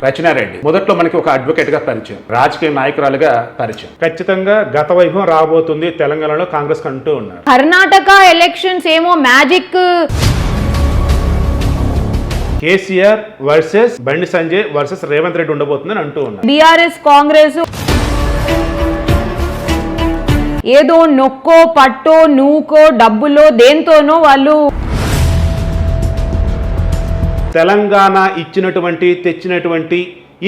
రచనారెడ్డి మొదట్లో మనకి ఒక అడ్వకేట్ గా పరిచయం, రాజకీయ నాయకురాలుగా పరిచయం. ఖచ్చితంగా గత వైభవం రాబోతుంది తెలంగాణలో కాంగ్రెస్ అంటూ ఉన్నారు. కర్ణాటక ఎలక్షన్స్ ఏమో magic, KCR versus Bandi Sanjay versus Revanth Reddy ఉండబోతుందని అంటూ ఉన్నారు. బీఆర్ఎస్ కాంగ్రెస్ ఏదో నొక్కో పట్టో నూకో డబ్బులో దేంతోనో వాళ్ళు తెలంగాణ ఇచ్చినటువంటి తెచ్చినటువంటి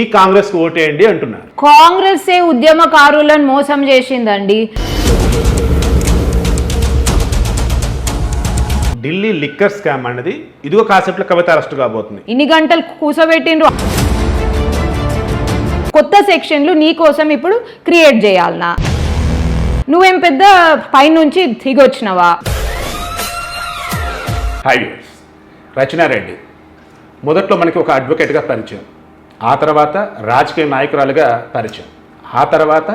ఈ కాంగ్రెస్ కు ఓటేయండి అంటున్నారు. కాంగ్రెస్ ఉద్యమకారులను మోసం చేసిందండి. ఢిల్లీ లిక్కర్ స్కామ్ అన్నది ఇదిగో కాన్సెప్ట్ లో కవిత అరెస్ట్ కాబోతుంది. ఇన్ని గంటలు కూసబెట్టిండ్రు, కొత్త సెక్షన్లు నీ కోసం ఇప్పుడు క్రియేట్ చేయాలనా? నువ్వేం పెద్ద పైనుంచి దిగొచ్చినవా? హాయ్, రచనారెడ్డి మొదట్లో మనకి ఒక అడ్వకేట్ గా పరిచయం, ఆ తర్వాత రాజకీయ నాయకురాలుగా పరిచయం, ఆ తర్వాత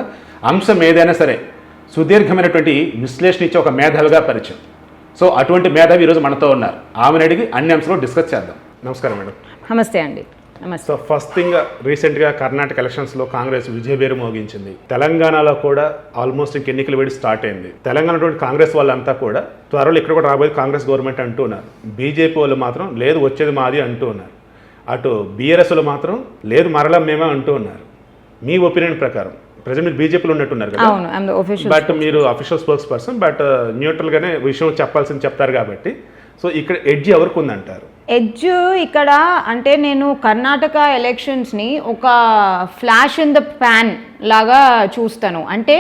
అంశం ఏదైనా సరే సుదీర్ఘమైనటువంటి విశ్లేషణ ఇచ్చే ఒక మేధావిగా పరిచయం. సో అటువంటి మేధావి ఈరోజు మనతో ఉన్నారు. ఆమెను అడిగి అన్ని అంశాలు డిస్కస్ చేద్దాం. నమస్కారం మేడం. నమస్తే అండి. నమస్తే. సో ఫస్ట్ థింగ్, రీసెంట్గా కర్ణాటక ఎలక్షన్స్లో కాంగ్రెస్ విజయబేరు మోగించింది. తెలంగాణలో కూడా ఆల్మోస్ట్ ఇంక ఎన్నికల వేడి స్టార్ట్ అయింది. తెలంగాణ కాంగ్రెస్ వాళ్ళంతా కూడా త్వరలో ఇక్కడ కూడా రాబోయే కాంగ్రెస్ గవర్నమెంట్ అంటూ ఉన్నారు. బీజేపీ వాళ్ళు మాత్రం లేదు వచ్చేది మాది అంటూ ఉన్నారు. అటు బీఆర్ఎస్ వాళ్ళు మాత్రం లేదు మరలా మేమే అంటూ ఉన్నారు. మీ ఒపీనియన్ ప్రకారం ప్రజెంట్ మీరు బీజేపీలో ఉన్నట్టున్నారు కదా, బట్ మీరు అఫీషియల్ స్పోక్స్ పర్సన్, బట్ న్యూట్రల్గానే విషయం చెప్పాల్సింది చెప్తారు కాబట్టి, సో ఇక్కడ ఎడ్జ్ ఎవరికి ఉందంటారు? ఎడ్జ్ ఇక్కడ అంటే నేను కర్ణాటక ఎలక్షన్స్ని ఒక ఫ్లాష్ ఇన్ ద ప్యాన్ లాగా చూస్తాను. అంటే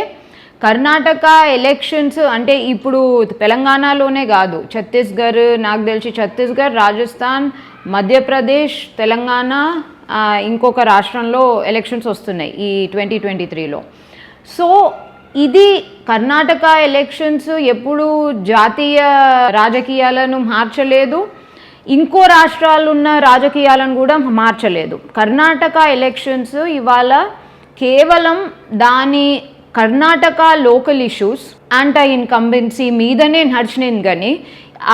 కర్ణాటక ఎలక్షన్స్ అంటే ఇప్పుడు తెలంగాణలోనే కాదు, ఛత్తీస్గఢ్, నాకు తెలిసి ఛత్తీస్గఢ్, రాజస్థాన్, మధ్యప్రదేశ్, తెలంగాణ, ఇంకొక రాష్ట్రంలో ఎలక్షన్స్ వస్తున్నాయి ఈ 2023లో. సో ఇది కర్ణాటక ఎలక్షన్స్ ఎప్పుడు జాతీయ రాజకీయాలను మార్చలేదు, ఇంకో రాష్ట్రాలు ఉన్న రాజకీయాలను కూడా మార్చలేదు. కర్ణాటక ఎలక్షన్స్ ఇవాళ కేవలం దాని Karnataka local issues, anti incumbency మీదనే నడిచినది. కానీ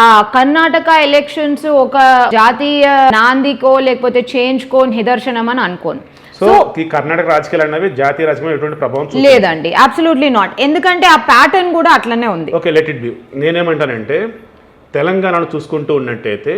ఆ కర్ణాటక ఎలక్షన్స్ ఒక జాతీయ నాందికో లేకపోతే చేంజ్కో నిదర్శనం అని అనుకోను. సో ఈ కర్ణాటక రాజకీయాలు అనేవి జాతీయ రాజకీయం ఎటువంటి ప్రభావం లేదండి, అబ్సల్యూట్లీ నాట్. ఎందుకంటే ఆ ప్యాటర్న్ కూడా అట్లనే ఉంది. Okay, let it be. నేనేమంటానంటే తెలంగాణను చూసుకుంటూ ఉన్నట్టయితే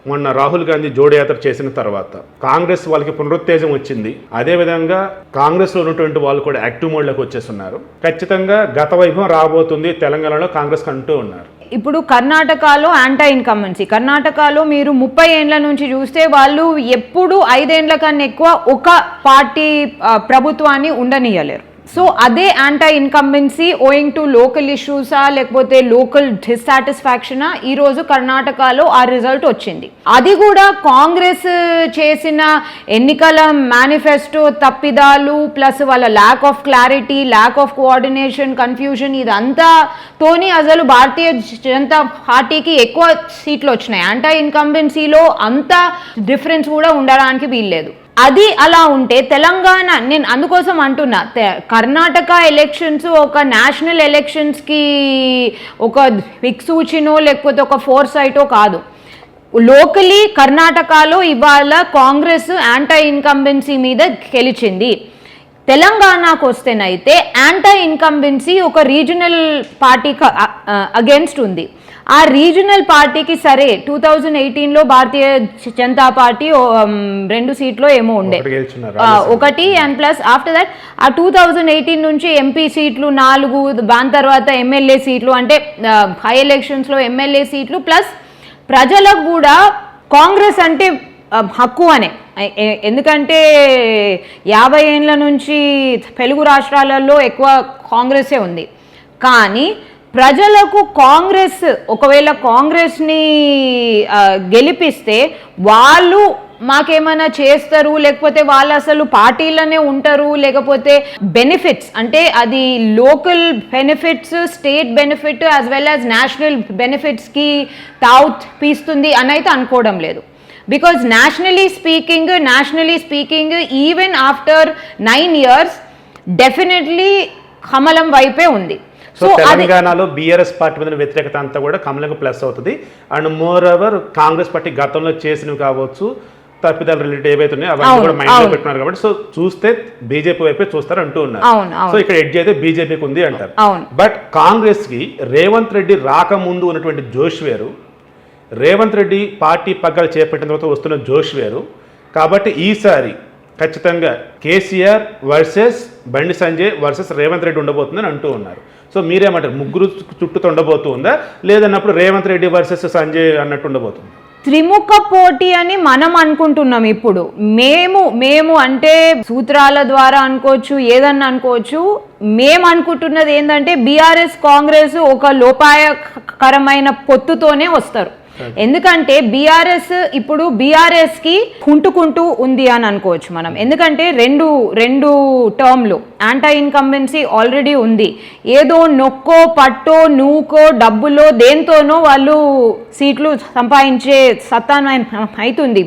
మొన్న రాహుల్ గాంధీ జోడయాత్ర చేసిన తర్వాత కాంగ్రెస్ వాళ్ళకి పునరుత్తేజం వచ్చింది. అదేవిధంగా కాంగ్రెస్లో ఉన్నటువంటి వాళ్ళు కూడా యాక్టివ్ మోడ్లోకి వచ్చేస్తున్నారు. ఖచ్చితంగా గత వైభవం రాబోతుంది తెలంగాణలో కాంగ్రెస్ అంటూ ఉన్నారు. ఇప్పుడు కర్ణాటకలో యాంటీ ఇన్కంబెన్సీ, కర్ణాటకలో మీరు 30 ఏండ్ల నుంచి చూస్తే వాళ్ళు ఎప్పుడు 5 ఏండ్ల కన్నా ఎక్కువ ఒక పార్టీ ప్రభుత్వాన్ని ఉండనియలేరు. సో అదే anti incumbency owing to local ఇష్యూసా లేకపోతే లోకల్ డిస్సాటిస్ఫాక్షనా ఈరోజు కర్ణాటకలో ఆ రిజల్ట్ వచ్చింది. అది కూడా కాంగ్రెస్ చేసిన ఎన్నికల మేనిఫెస్టో తప్పిదాలు ప్లస్ వాళ్ళ lack of clarity, lack of coordination, confusion, ఇదంతా తోని అసలు భారతీయ జనతా పార్టీకి ఎక్కువ సీట్లు వచ్చినాయి. యాంటీ ఇన్కంబెన్సీలో అంత డిఫరెన్స్ కూడా ఉండడానికి వీల్లేదు. అది అలా ఉంటే తెలంగాణ, నేను అందుకోసం అంటున్నా, కర్ణాటక ఎలక్షన్స్ ఒక నేషనల్ ఎలక్షన్స్కి ఒక దిక్సూచినో లేకపోతే ఒక ఫోర్సైటో కాదు. లోకలీ కర్ణాటకలో ఇవాళ కాంగ్రెస్ యాంటీ ఇన్కంబెన్సీ మీద గెలిచింది. తెలంగాణకు వస్తేనైతే యాంటీ ఇన్కంబెన్సీ ఒక రీజనల్ పార్టీకి అగేన్స్ట్ ఉంది. ఆ రీజనల్ పార్టీకి సరే 2018లో భారతీయ జనతా పార్టీ 2 సీట్లు ఏమో ఉండే, ఒకటి, అండ్ ప్లస్ ఆఫ్టర్ దట్ ఆ 2018 నుంచి ఎంపీ సీట్లు 4, దాని తర్వాత ఎమ్మెల్యే సీట్లు, అంటే హై ఎలక్షన్స్లో ఎమ్మెల్యే సీట్లు, ప్లస్ ప్రజలకు కూడా కాంగ్రెస్ అంటే హక్కు అనే. ఎందుకంటే 50 ఏండ్ల నుంచి తెలుగు రాష్ట్రాలలో ఎక్కువ కాంగ్రెసే ఉంది. కానీ ప్రజలకు కాంగ్రెస్, ఒకవేళ కాంగ్రెస్ని గెలిపిస్తే వాళ్ళు మాకేమైనా చేస్తారు, లేకపోతే వాళ్ళు అసలు పార్టీలోనే ఉంటారు, లేకపోతే బెనిఫిట్స్ అంటే అది local benefits, state benefit as well as national బెనిఫిట్స్కి తావు పీస్తుంది అని అయితే అనుకోవడం లేదు. Because nationally speaking even after 9 years definitely కమలం వైపే ఉంది. సో తెలంగాణలో బీఆర్ఎస్ పార్టీ మీద వ్యతిరేకత అంతా కూడా కమలంకు ప్లస్ అవుతుంది. And more over Congress party గతంలో చేసినవి కావచ్చు, తప్పిదాలు రిలేటెడ్ ఏవైతే ఉన్నాయో అవన్నీ కూడా మైండ్ లో పెట్టున్నారు కాబట్టి సో చూస్తే బీజేపీ వైపే చూస్తారు అంటూ ఉన్నారు. సో ఇక్కడ ఎడ్జ్ అయితే బీజేపీకి ఉంది అంటారు. బట్ కాంగ్రెస్ కి రేవంత్ రెడ్డి రాకముందు ఉన్నటువంటి జోష్ వేరు, రేవంత్ రెడ్డి పార్టీ పగ్గాలు చేపట్టిన తర్వాత వస్తున్న జోష్ వేరు. కాబట్టి ఈసారి ఖచ్చితంగా కేసీఆర్ వర్సెస్ బండి సంజయ్ వర్సెస్ రేవంత్ రెడ్డి ఉండబోతుందని అంటూ ఉన్నారు. సో మీరేమంటారు, ముగ్గురు చుట్టూ ఉండబోతుందా లేదన్నప్పుడు రేవంత్ రెడ్డి వర్సెస్ సంజయ్ అన్నట్టు ఉండబోతుంది? త్రిముఖ పోటీ అని మనం అనుకుంటున్నాం. ఇప్పుడు మేము అంటే సూత్రాల ద్వారా అనుకోవచ్చు, ఏదన్నా అనుకోవచ్చు. మేము అనుకుంటున్నది ఏంటంటే బీఆర్ఎస్ కాంగ్రెస్ ఒక లోపాయకరమైన పొత్తుతోనే వస్తారు. ఎందుకంటే ఇప్పుడు బీఆర్ఎస్ కి కుంటుకుంటూ ఉంది అని అనుకోవచ్చు మనం. ఎందుకంటే రెండు టర్మ్లు యాంటీ ఇన్కంబెన్సీ ఆల్రెడీ ఉంది. ఏదో నొక్కో పట్టో నూకో డబ్బులో దేంతోనో వాళ్ళు సీట్లు సంపాదించే సత్తా అవుతుంది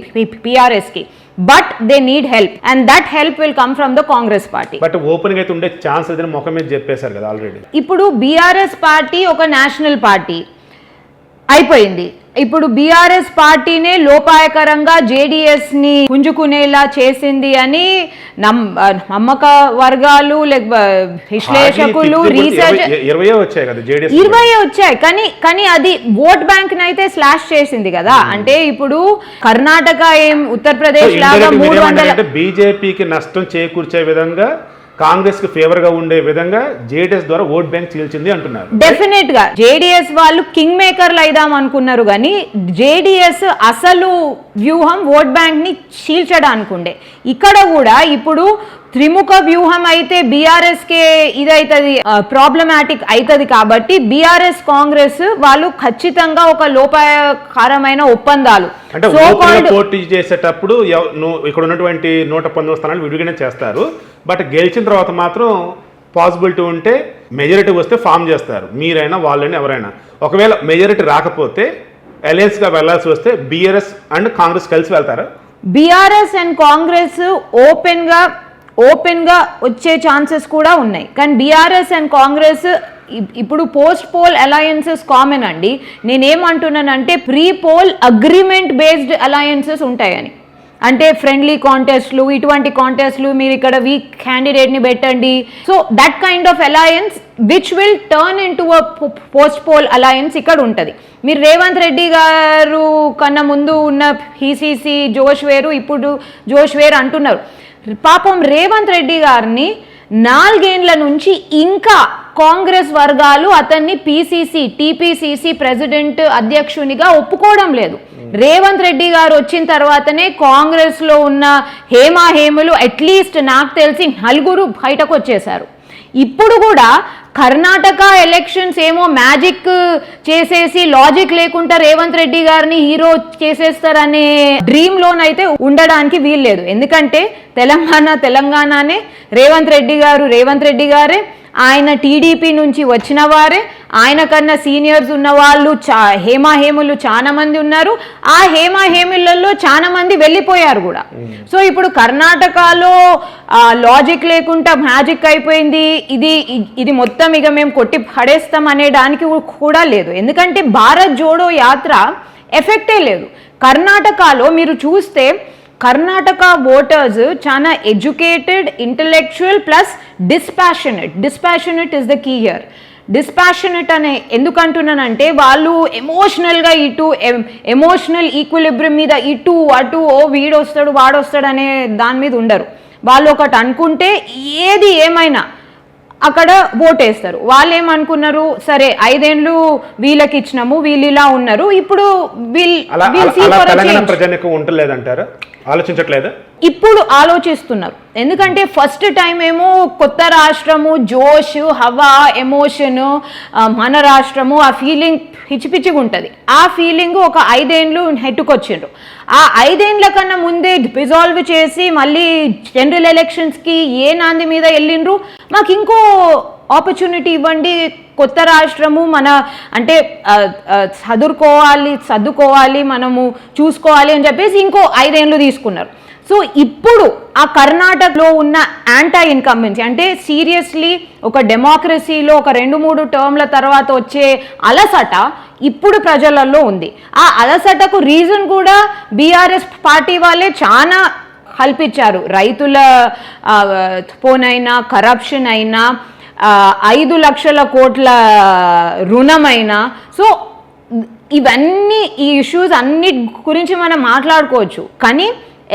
బీఆర్ఎస్ కి. But they need help and that help will come from the Congress party. But open అయితే ఉండే ఛాన్స్ ఏదైనా ముఖం మీద చెప్పేశారు కదా ఆల్రెడీ. ఇప్పుడు బీఆర్ఎస్ పార్టీ ఒక నేషనల్ పార్టీ అయిపోయింది. ఇప్పుడు బీఆర్ఎస్ పార్టీనే లోపాయకరంగా జేడీఎస్ ని పుంజుకునేలా చేసింది అని నమ్మక వర్గాలు విశ్లేషకులు రీసెర్చ్ 20 వచ్చాయి. కానీ అది ఓట్ బ్యాంక్ నైతే స్లాష్ చేసింది కదా. అంటే ఇప్పుడు కర్ణాటక ఉత్తరప్రదేశ్ లాగా 300 బీజేపీకి నష్టం చేకూర్చే విధంగా కాంగ్రెస్ కి ఫేవర్ గా ఉండే విధంగా జేడీఎస్ ద్వారా ఓట్ బ్యాంక్ చీల్చింది అంటున్నారు. డెఫినెట్ గా జేడీఎస్ వాళ్ళు కింగ్ మేకర్లు అయిదాం అనుకున్నారు, కానీ జేడీఎస్ అసలు వ్యూహం ఓట్ బ్యాంక్ ని చీల్చడానికి ఉండే. ఇక్కడ కూడా ఇప్పుడు త్రిముఖ వ్యూహం అయితే బీఆర్ఎస్ కే ఇదైతుంది, ప్రాబ్లమాటిక్ అవుతుంది. కాబట్టి బీఆర్ఎస్ కాంగ్రెస్ వాళ్ళు ఖచ్చితంగా ఒక లోపాయకరమైన ఒప్పందాలు పోటీ చేసేటప్పుడు ఇక్కడ ఉన్నటువంటి 119 స్థానాలు విడిగానే చేస్తారు. బట్ గెలిచిన తర్వాత మాత్రం పాసిబిలిటీ ఉంటే మెజారిటీ వస్తే ఫామ్ చేస్తారు, మీరైనా వాళ్ళైనా ఎవరైనా. ఒకవేళ మెజారిటీ రాకపోతే అలయన్స్ గా వెళ్లాల్సి వస్తే బీఆర్ఎస్ అండ్ కాంగ్రెస్ కలిసి వెళ్తారా? బీఆర్ఎస్ అండ్ కాంగ్రెస్ ఓపెన్ గా వచ్చే ఛాన్సెస్ కూడా ఉన్నాయి. కానీ బీఆర్ఎస్ అండ్ కాంగ్రెస్ ఇప్పుడు పోస్ట్ పోల్ అలయన్సెస్ కామన్ అండి. నేనేమంటున్నానంటే pre poll agreement based alliances ఉంటాయని. అంటే ఫ్రెండ్లీ కాంటెస్ట్లు, ఇటువంటి కాంటెస్ట్లు, మీరు ఇక్కడ వీక్ క్యాండిడేట్ని పెట్టండి. So that kind of alliance which will turn in to a post poll alliance ఇక్కడ ఉంటుంది. మీరు రేవంత్ రెడ్డి గారు కన్నా ముందు ఉన్న పీసీసీ జోష్ వేరు, ఇప్పుడు జోష్ వేరు అంటున్నారు. పాపం రేవంత్ రెడ్డి గారిని 4 ఏళ్ల నుంచి ఇంకా కాంగ్రెస్ వర్గాలు అతన్ని టీపీసీసీ ప్రెసిడెంట్ అధ్యక్షునిగా ఒప్పుకోవడం లేదు. రేవంత్ రెడ్డి గారు వచ్చిన తర్వాతనే కాంగ్రెస్ లో ఉన్న హేమాహేములు అట్లీస్ట్ నాకు తెలిసి 4 బయటకు వచ్చేశారు. ఇప్పుడు కూడా కర్ణాటక ఎలక్షన్స్ ఏమో మ్యాజిక్ చేసేసి లాజిక్ లేకుండా రేవంత్ రెడ్డి గారిని హీరో చేసేస్తారనే డ్రీమ్ లోనైతే ఉండడానికి వీల్లేదు. ఎందుకంటే తెలంగాణనే రేవంత్ రెడ్డి గారే, ఆయన టీడీపీ నుంచి వచ్చిన వారే, ఆయన కన్నా సీనియర్స్ ఉన్న వాళ్ళు హేమాహేములు చాలా మంది ఉన్నారు. ఆ హేమాహేములలో చాలా మంది వెళ్ళిపోయారు కూడా. సో ఇప్పుడు కర్ణాటకలో లాజిక్ లేకుండా మ్యాజిక్ అయిపోయింది, ఇది మొత్తం ఇక మేము కొట్టి పడేస్తాం అనేడానికి కూడా లేదు. ఎందుకంటే భారత్ జోడో యాత్ర ఎఫెక్టే లేదు. కర్ణాటకలో మీరు చూస్తే కర్ణాటక ఓటర్స్ చాలా educated, intellectual plus dispassionate is the key here. Dispassionate అనే ఎందుకంటున్నానంటే వాళ్ళు ఎమోషనల్గా ఎమోషనల్ ఈక్విలిబ్రియం మీద ఇటు అటు వీడొస్తాడు వాడొస్తాడు అనే దాని మీద ఉండరు. వాళ్ళు ఒకటి అనుకుంటే ఏది ఏమైనా అక్కడ ఓటేస్తారు. వాళ్ళు ఏమనుకున్నారు, సరే 5 ఏళ్ళు వీళ్ళకి ఇచ్చినాము, వీళ్ళు ఇలా ఉన్నారు, ఇప్పుడు ఆలోచించట్లేదు. ఇప్పుడు ఆలోచిస్తున్నారు. ఎందుకంటే ఫస్ట్ టైం ఏమో కొత్త రాష్ట్రము, జోష్, హవా, ఎమోషన్, మన రాష్ట్రము, ఆ ఫీలింగ్ పిచ్చిగా ఉంటుంది. ఆ ఫీలింగ్ ఒక 5 ఏళ్ళు నెట్టుకొచ్చిండ్రు. ఆ 5 ఏళ్ల కన్నా ముందే రిజాల్వ్ చేసి మళ్ళీ జనరల్ ఎలక్షన్స్కి ఏ నాంది మీద వెళ్ళిండ్రు, మాకు ఇంకో ఆపర్చునిటీ ఇవ్వండి, కొత్త రాష్ట్రము మన అంటే సర్దుకోవాలి, మనము చూసుకోవాలి అని చెప్పేసి ఇంకో 5 ఏళ్ళు తీసుకున్నారు. సో ఇప్పుడు ఆ కర్ణాటకలో ఉన్న యాంటీ ఇన్కంబెన్సీ అంటే సీరియస్లీ ఒక డెమోక్రసీలో ఒక 2-3 టర్మ్ల తర్వాత వచ్చే అలసట ఇప్పుడు ప్రజలలో ఉంది. ఆ అలసటకు రీజన్ కూడా బీఆర్ఎస్ పార్టీ వాళ్ళే చాలా కల్పించారు. రైతుల పోనైనా, కరప్షన్ అయినా, 5 లక్షల కోట్ల రుణమైనా, సో ఇవన్నీ ఈ ఇష్యూస్ అన్నిటి గురించి మనం మాట్లాడుకోవచ్చు. కానీ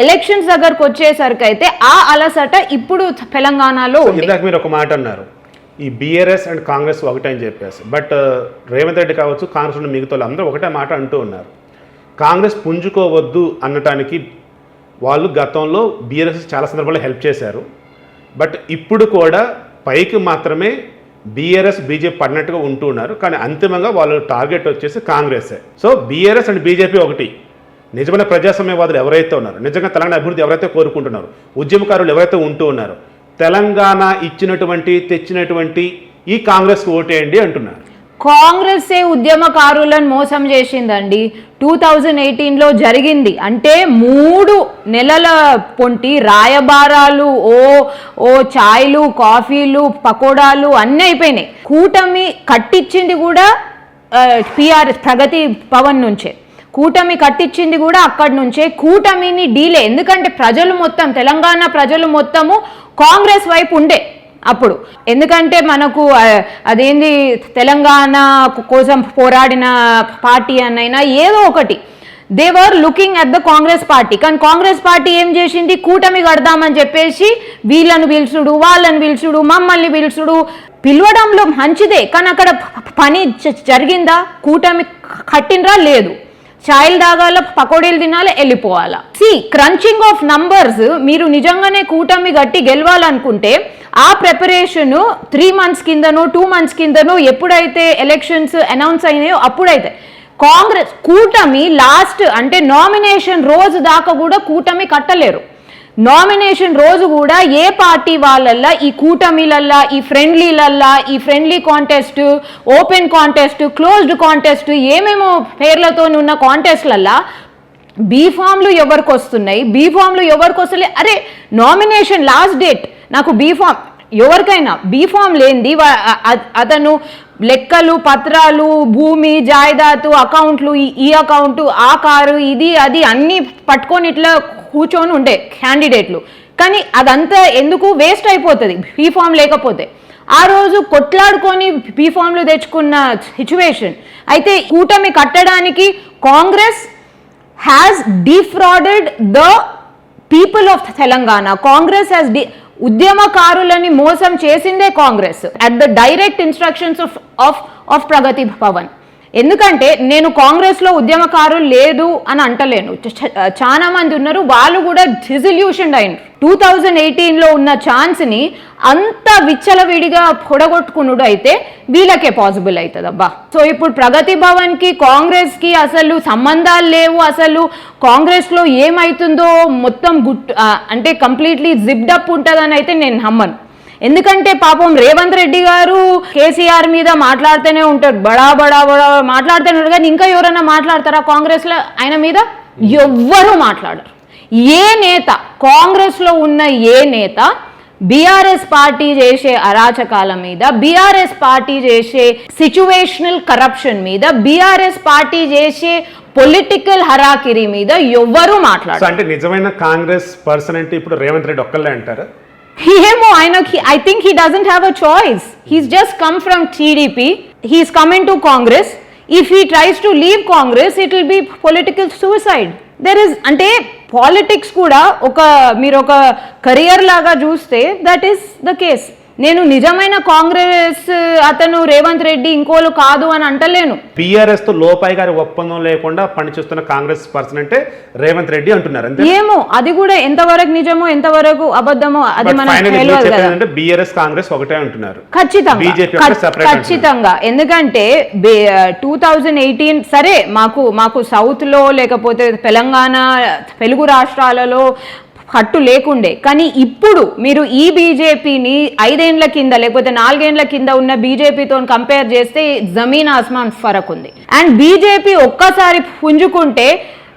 ఎలక్షన్స్ దగ్గరకు వచ్చేసరికి అయితే ఆ అలసట ఇప్పుడు తెలంగాణలో ఉంది. ఇందాక మీరు ఒక మాట అన్నారు, ఈ బీఆర్ఎస్ అండ్ కాంగ్రెస్ ఒకటే అని చెప్పేసి. బట్ రేవంత్ రెడ్డి కావచ్చు, కాంగ్రెస్ ఉన్న మిగతా అందరూ ఒకటే మాట అంటూ ఉన్నారు. కాంగ్రెస్ పుంజుకోవద్దు అనటానికి వాళ్ళు గతంలో బీఆర్ఎస్ చాలా సందర్భాల్లో హెల్ప్ చేశారు. బట్ ఇప్పుడు కూడా పైకి మాత్రమే బీఆర్ఎస్ బీజేపీ పడినట్టుగా ఉంటూ ఉన్నారు. కానీ అంతిమంగా వాళ్ళ టార్గెట్ వచ్చేసి కాంగ్రెసే. సో బీఆర్ఎస్ అండ్ బీజేపీ ఒకటి. నిజమైన ప్రజాస్వామ్యవాదులు ఎవరైతే ఉన్నారో, నిజంగా తెలంగాణ అభివృద్ధి ఎవరైతే కోరుకుంటున్నారో, ఉద్యమకారులు ఎవరైతే ఉంటూ ఉన్నారో, తెలంగాణ ఇచ్చినటువంటి తెచ్చినటువంటి ఈ కాంగ్రెస్కి ఓటేయండి అంటున్నారు. కాంగ్రెసే ఉద్యమకారులను మోసం చేసిందండి. 2018లో జరిగింది అంటే 3 నెలల పొంటి రాయబారాలు, ఓ ఛాయ్లు, కాఫీలు, పకోడాలు అన్నీ అయిపోయినాయి. కూటమి కట్టించింది కూడా టీఆర్ఎస్ ప్రగతి భవన్ నుంచే, కూటమి కట్టించింది కూడా అక్కడి నుంచే. కూటమిని డీలే, ఎందుకంటే ప్రజలు మొత్తం, తెలంగాణ ప్రజలు మొత్తము కాంగ్రెస్ వైపు ఉండే అప్పుడు. ఎందుకంటే మనకు అదేంది తెలంగాణ కోసం పోరాడిన పార్టీ అన్నైనా ఏదో ఒకటి, they were looking at the Congress party. కానీ కాంగ్రెస్ పార్టీ ఏం చేసింది, కూటమి కడదామని చెప్పేసి వీళ్ళను పిలుచుడు, వాళ్ళని పిలుచుడు, మమ్మల్ని పిలుచుడు. పిలవడంలో మంచిదే, కానీ అక్కడ పని జరిగిందా? కూటమి కట్టినరా? లేదు. చాయలు తాగాల, పకోడీలు తినాలి, వెళ్ళిపోవాలా. Crunching of numbers. మీరు నిజంగానే కూటమి గట్టి గెలవాలనుకుంటే ఆ ప్రిపరేషన్ 3 months కిందనో 2 months కిందనో ఎప్పుడైతే ఎలక్షన్స్ అనౌన్స్ అయినాయో అప్పుడైతే కాంగ్రెస్ కూటమి లాస్ట్ అంటే నామినేషన్ రోజు దాకా కూడా కూటమి కట్టలేరు. నామినేషన్ రోజు కూడా ఏ పార్టీ వాళ్ళల్లా, ఈ కూటమిలల్లా, ఈ ఫ్రెండ్లీలల్లా, ఈ friendly contest, open contest, closed contest, ఏమేమో పేర్లతో ఉన్న కాంటెస్ట్లల్లా బీఫామ్లు ఎవరికి వస్తున్నాయి, బీఫామ్లు ఎవరికి వస్తలే. అరే నామినేషన్ లాస్ట్ డేట్, నాకు బీఫామ్ ఎవరికైనా బీఫామ్ లేనిది అతను లెక్కలు, పత్రాలు, భూమి, జాయిదాతు, అకౌంట్లు, ఈ అకౌంటు, ఆ కారు, ఇది అది అన్నీ పట్టుకొని ఇట్లా కూర్చొని ఉండే క్యాండిడేట్లు. కానీ అదంతా ఎందుకు వేస్ట్ అయిపోతుంది బీఫామ్ లేకపోతే. ఆ రోజు కొట్లాడుకొని బీఫామ్లు తెచ్చుకున్న సిచ్యువేషన్. అయితే కూటమి కట్టడానికి Congress has defrauded the people of Telangana. Congress has ఉద్యమకారులని మోసం చేసిందే Congress at the direct instructions of Pragathi Bhavan. ఎందుకంటే నేను కాంగ్రెస్లో ఉద్యమకారులు లేదు అని అంటలేను, చాలా మంది ఉన్నారు, వాళ్ళు కూడా డిజల్యూషన్ అయినారు. 2018లో ఉన్న ఛాన్స్ని అంత విచ్చలవిడిగా పొడగొట్టుకున్నాడు అయితే వీళ్ళకే పాసిబుల్ అవుతుంది అబ్బా. సో ఇప్పుడు ప్రగతి భవన్కి కాంగ్రెస్కి అసలు సంబంధాలు లేవు. అసలు కాంగ్రెస్లో ఏమవుతుందో మొత్తం అంటే కంప్లీట్లీ జిప్డప్ ఉంటుందని అయితే నేను నమ్మను. ఎందుకంటే పాపం రేవంత్ రెడ్డి గారు కేసీఆర్ మీద మాట్లాడుతూనే ఉంటారు, బడా బడా బడా మాట్లాడుతూనే ఉంటారు. కానీ ఇంకా ఎవరైనా మాట్లాడతారా కాంగ్రెస్లో ఆయన మీద? ఎవ్వరూ మాట్లాడరు. ఏ నేత, కాంగ్రెస్లో ఉన్న ఏ నేత బీఆర్ఎస్ పార్టీ చేసే అరాచకాల మీద, బీఆర్ఎస్ పార్టీ చేసే సిచ్యువేషనల్ కరప్షన్ మీద, బీఆర్ఎస్ పార్టీ చేసే పొలిటికల్ హరాకిరి మీద ఎవ్వరూ మాట్లాడరు. అంటే నిజమైన కాంగ్రెస్ పర్సన్ అంటే ఇప్పుడు రేవంత్ రెడ్డి ఒక్కళ్ళే అంటారా? ఏమో ఆయనకి, I think he doesn't have a choice. He's just come from TDP. He's coming to Congress. If he tries to leave Congress, it will be political suicide. There is, అంటే పాలిటిక్స్ కూడా మీరు ఒక కెరియర్ లాగా చూస్తే that is the case. నేను నిజమైన కాంగ్రెస్ అతను రేవంత్ రెడ్డి ఇంకోలు కాదు అని అంటలేను. బీఆర్ఎస్ తో లోపాయి గారి ఒప్పందం లేకుండా పనిచేస్తున్న కాంగ్రెస్ పర్సన్ అంటే రేవంత్ రెడ్డి అంటున్నారు. ఏమో అది కూడా ఎంతవరకు నిజమో ఎంతవరకు అబద్ధమో అది మనకు తెలియదు కదా. బీఆర్ఎస్ కాంగ్రెస్ ఒకటే అంటున్నారు ఖచ్చితంగా. ఎందుకంటే 2018 సరే మాకు సౌత్ లో లేకపోతే తెలంగాణ తెలుగు రాష్ట్రాలలో కట్టు లేకుండే. కానీ ఇప్పుడు మీరు ఈ బీజేపీని 5 ఏళ్ల కింద లేకపోతే 4 ఏళ్ల కింద ఉన్న బీజేపీతో కంపేర్ చేస్తే జమీన్ ఆస్మాన్ ఫరక్ ఉంది. అండ్ బీజేపీ ఒక్కసారి పుంజుకుంటే